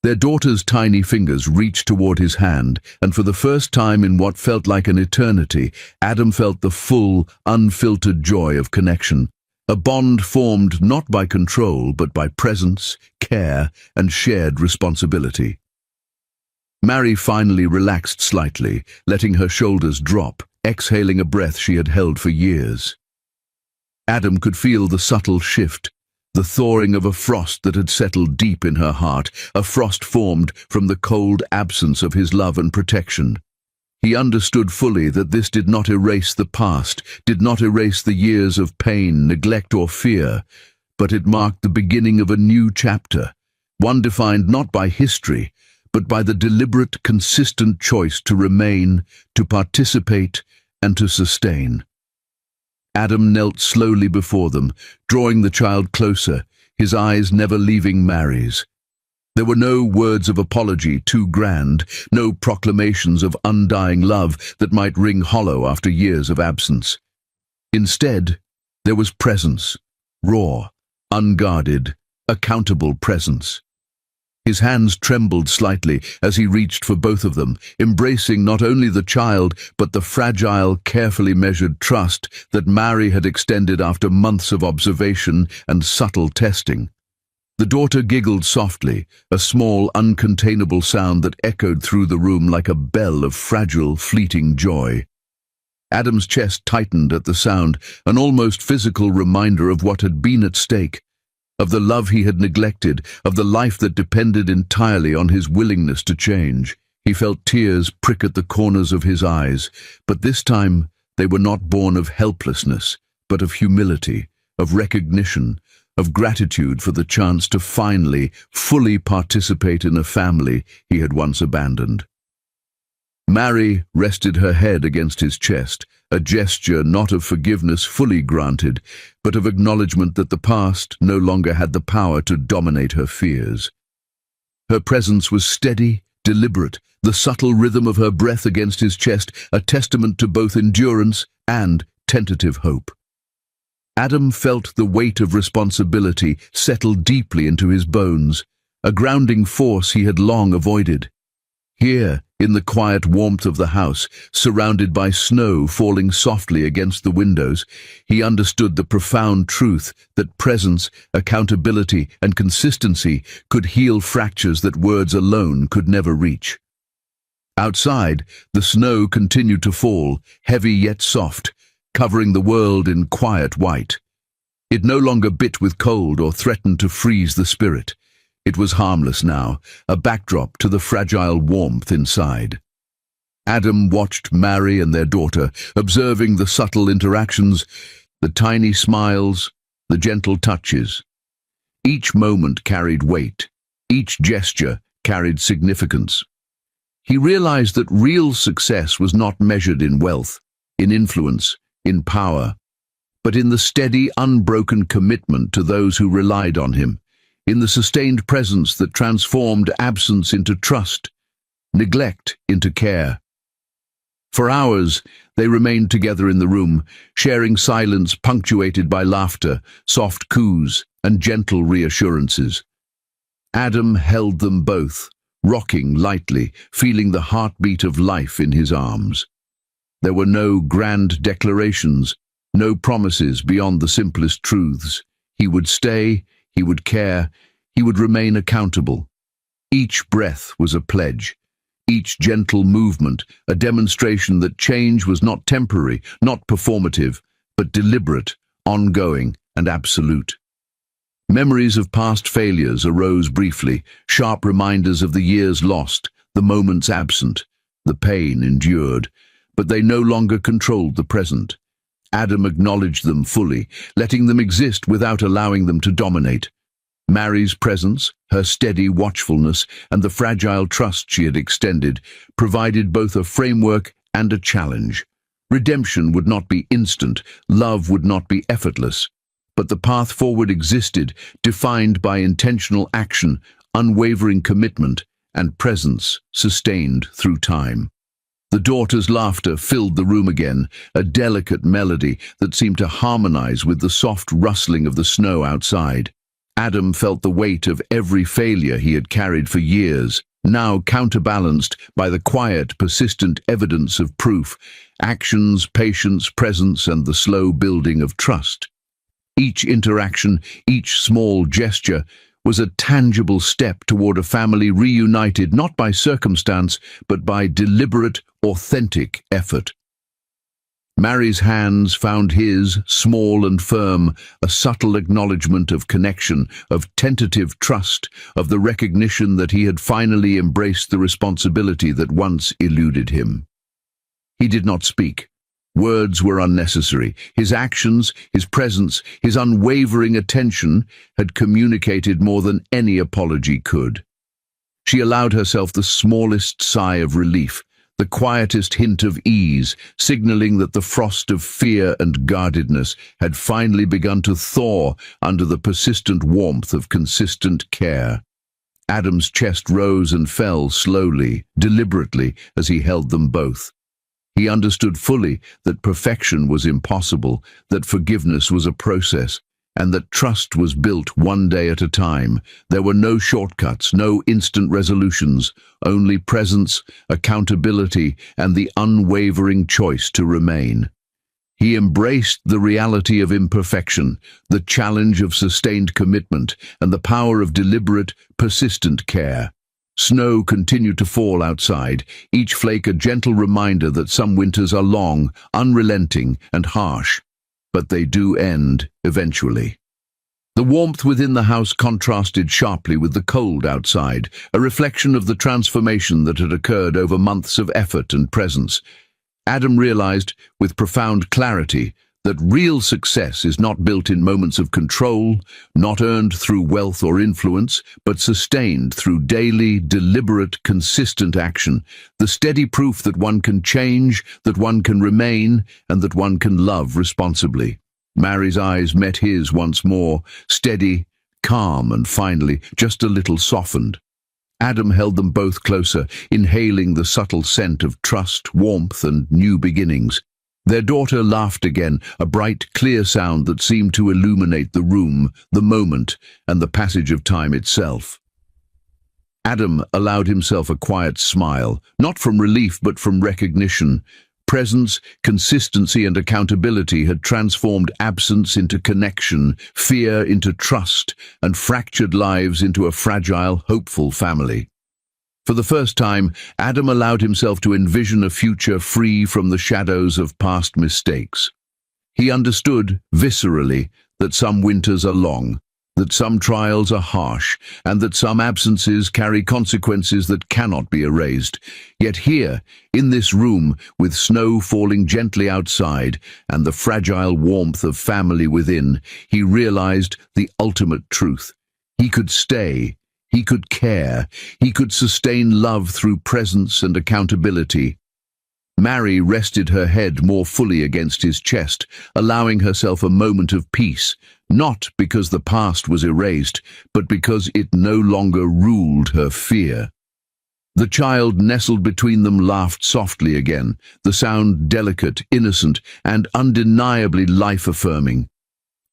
Their daughter's tiny fingers reached toward his hand, and for the first time in what felt like an eternity, Adam felt the full, unfiltered joy of connection, a bond formed not by control but by presence, care, and shared responsibility. Mary finally relaxed slightly, letting her shoulders drop, exhaling a breath she had held for years. Adam could feel the subtle shift, the thawing of a frost that had settled deep in her heart, a frost formed from the cold absence of his love and protection. He understood fully that this did not erase the past, did not erase the years of pain, neglect, or fear, but it marked the beginning of a new chapter, one defined not by history, but by the deliberate, consistent choice to remain, to participate, and to sustain. Adam knelt slowly before them, drawing the child closer, his eyes never leaving Mary's. There were no words of apology too grand, no proclamations of undying love that might ring hollow after years of absence. Instead, there was presence, raw, unguarded, accountable presence. His hands trembled slightly as he reached for both of them, embracing not only the child but the fragile, carefully measured trust that Mary had extended after months of observation and subtle testing. The daughter giggled softly, a small, uncontainable sound that echoed through the room like a bell of fragile, fleeting joy. Adam's chest tightened at the sound, an almost physical reminder of what had been at stake, of the love he had neglected, of the life that depended entirely on his willingness to change. He felt tears prick at the corners of his eyes, but this time They were not born of helplessness, but of humility, of recognition, of gratitude for the chance to finally, fully participate in a family he had once abandoned. Mary rested her head against his chest, a gesture not of forgiveness fully granted, but of acknowledgement that the past no longer had the power to dominate her fears. Her presence was steady, deliberate, the subtle rhythm of her breath against his chest a testament to both endurance and tentative hope. Adam felt the weight of responsibility settle deeply into his bones, a grounding force he had long avoided. Here, in the quiet warmth of the house, surrounded by snow falling softly against the windows, he understood the profound truth that presence, accountability, and consistency could heal fractures that words alone could never reach. Outside, the snow continued to fall, heavy yet soft, covering the world in quiet white. It no longer bit with cold or threatened to freeze the spirit. It was harmless now, a backdrop to the fragile warmth inside. Adam watched Mary and their daughter, observing the subtle interactions, the tiny smiles, the gentle touches. Each moment carried weight. Each gesture carried significance. He realized that real success was not measured in wealth, in influence, in power, but in the steady, unbroken commitment to those who relied on him, in the sustained presence that transformed absence into trust, neglect into care. For hours, they remained together in the room, sharing silence punctuated by laughter, soft coos, and gentle reassurances. Adam held them both, rocking lightly, feeling the heartbeat of life in his arms. There were no grand declarations, no promises beyond the simplest truths. He would stay, he would care, he would remain accountable. Each breath was a pledge, each gentle movement a demonstration that change was not temporary, not performative, but deliberate, ongoing, and absolute. Memories of past failures arose briefly, sharp reminders of the years lost, the moments absent, the pain endured, but they no longer controlled the present. Adam acknowledged them fully, letting them exist without allowing them to dominate. Mary's presence, her steady watchfulness, and the fragile trust she had extended provided both a framework and a challenge. Redemption would not be instant, love would not be effortless, but the path forward existed, defined by intentional action, unwavering commitment, and presence sustained through time. The daughter's laughter filled the room again, a delicate melody that seemed to harmonize with the soft rustling of the snow outside. Adam felt the weight of every failure he had carried for years, now counterbalanced by the quiet, persistent evidence of proof, actions, patience, presence, and the slow building of trust. Each interaction, each small gesture, was a tangible step toward a family reunited not by circumstance, but by deliberate, authentic effort. Mary's hands found his, small and firm, a subtle acknowledgement of connection, of tentative trust, of the recognition that he had finally embraced the responsibility that once eluded him. He did not speak. Words were unnecessary. His actions, his presence, his unwavering attention had communicated more than any apology could. She allowed herself the smallest sigh of relief, the quietest hint of ease, signaling that the frost of fear and guardedness had finally begun to thaw under the persistent warmth of consistent care. Adam's chest rose and fell slowly, deliberately, as he held them both. He understood fully that perfection was impossible, that forgiveness was a process, and that trust was built one day at a time. There were no shortcuts, no instant resolutions, only presence, accountability, and the unwavering choice to remain. He embraced the reality of imperfection, the challenge of sustained commitment, and the power of deliberate, persistent care. Snow continued to fall outside, each flake a gentle reminder that some winters are long, unrelenting, and harsh, but they do end eventually. The warmth within the house contrasted sharply with the cold outside, a reflection of the transformation that had occurred over months of effort and presence. Adam realized with profound clarity that real success is not built in moments of control, not earned through wealth or influence, but sustained through daily, deliberate, consistent action, the steady proof that one can change, that one can remain, and that one can love responsibly. Mary's eyes met his once more, steady, calm, and finally just a little softened. Adam held them both closer, inhaling the subtle scent of trust, warmth, and new beginnings. Their daughter laughed again, a bright, clear sound that seemed to illuminate the room, the moment, and the passage of time itself. Adam allowed himself a quiet smile, not from relief but from recognition. Presence, consistency, and accountability had transformed absence into connection, fear into trust, and fractured lives into a fragile, hopeful family. For the first time, Adam allowed himself to envision a future free from the shadows of past mistakes. He understood, viscerally, that some winters are long, that some trials are harsh, and that some absences carry consequences that cannot be erased. Yet here, in this room, with snow falling gently outside and the fragile warmth of family within, he realized the ultimate truth. He could stay. He could care. He could sustain love through presence and accountability. Mary rested her head more fully against his chest, allowing herself a moment of peace, not because the past was erased, but because it no longer ruled her fear. The child nestled between them laughed softly again, the sound delicate, innocent, and undeniably life-affirming.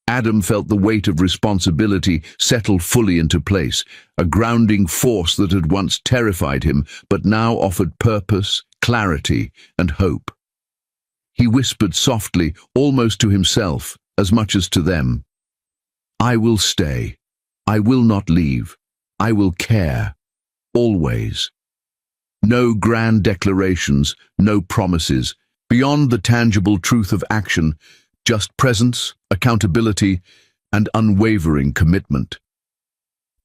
Adam felt the weight of responsibility settle fully into place, a grounding force that had once terrified him but now offered purpose, clarity, and hope. He whispered softly, almost to himself, as much as to them, "I will stay. I will not leave. I will care. Always." No grand declarations, no promises. Beyond the tangible truth of action, just presence, accountability, and unwavering commitment.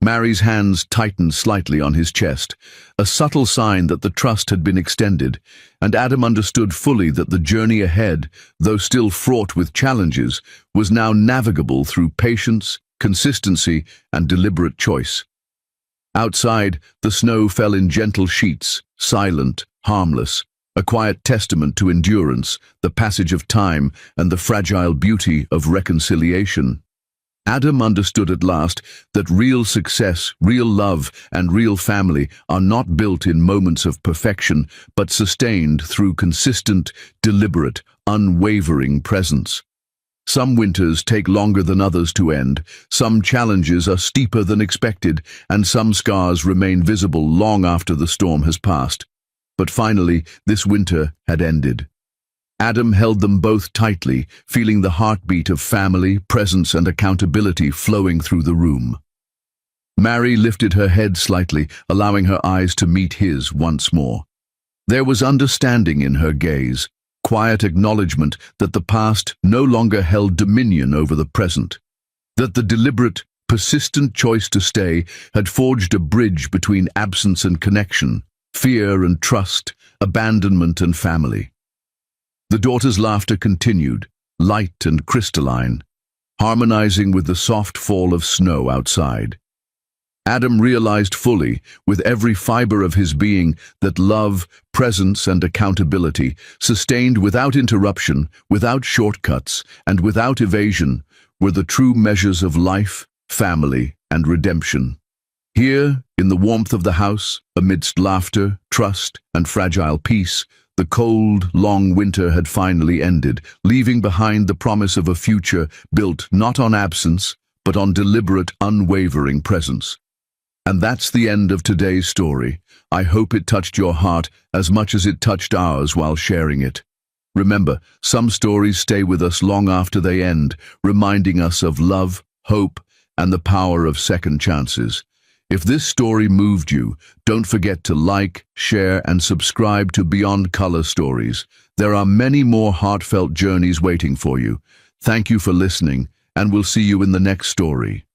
Mary's hands tightened slightly on his chest, a subtle sign that the trust had been extended, and Adam understood fully that the journey ahead, though still fraught with challenges, was now navigable through patience, consistency, and deliberate choice. Outside, the snow fell in gentle sheets, silent, harmless, a quiet testament to endurance, the passage of time, and the fragile beauty of reconciliation. Adam understood at last that real success, real love, and real family are not built in moments of perfection, but sustained through consistent, deliberate, unwavering presence. Some winters take longer than others to end, some challenges are steeper than expected, and some scars remain visible long after the storm has passed. But finally, this winter had ended. Adam held them both tightly, feeling the heartbeat of family, presence, and accountability flowing through the room. Mary lifted her head slightly, allowing her eyes to meet his once more. There was understanding in her gaze, quiet acknowledgement that the past no longer held dominion over the present, that the deliberate, persistent choice to stay had forged a bridge between absence and connection, fear and trust, abandonment and family. The daughter's laughter continued, light and crystalline, harmonizing with the soft fall of snow outside. Adam realized fully, with every fiber of his being, that love, presence, and accountability, sustained without interruption, without shortcuts, and without evasion, were the true measures of life, family, and redemption. Here, in the warmth of the house, amidst laughter, trust, and fragile peace, the cold, long winter had finally ended, leaving behind the promise of a future built not on absence, but on deliberate, unwavering presence. And that's the end of today's story. I hope it touched your heart as much as it touched ours while sharing it. Remember, some stories stay with us long after they end, reminding us of love, hope, and the power of second chances. If this story moved you, don't forget to like, share, and subscribe to Beyond Color Stories. There are many more heartfelt journeys waiting for you. Thank you for listening, and we'll see you in the next story.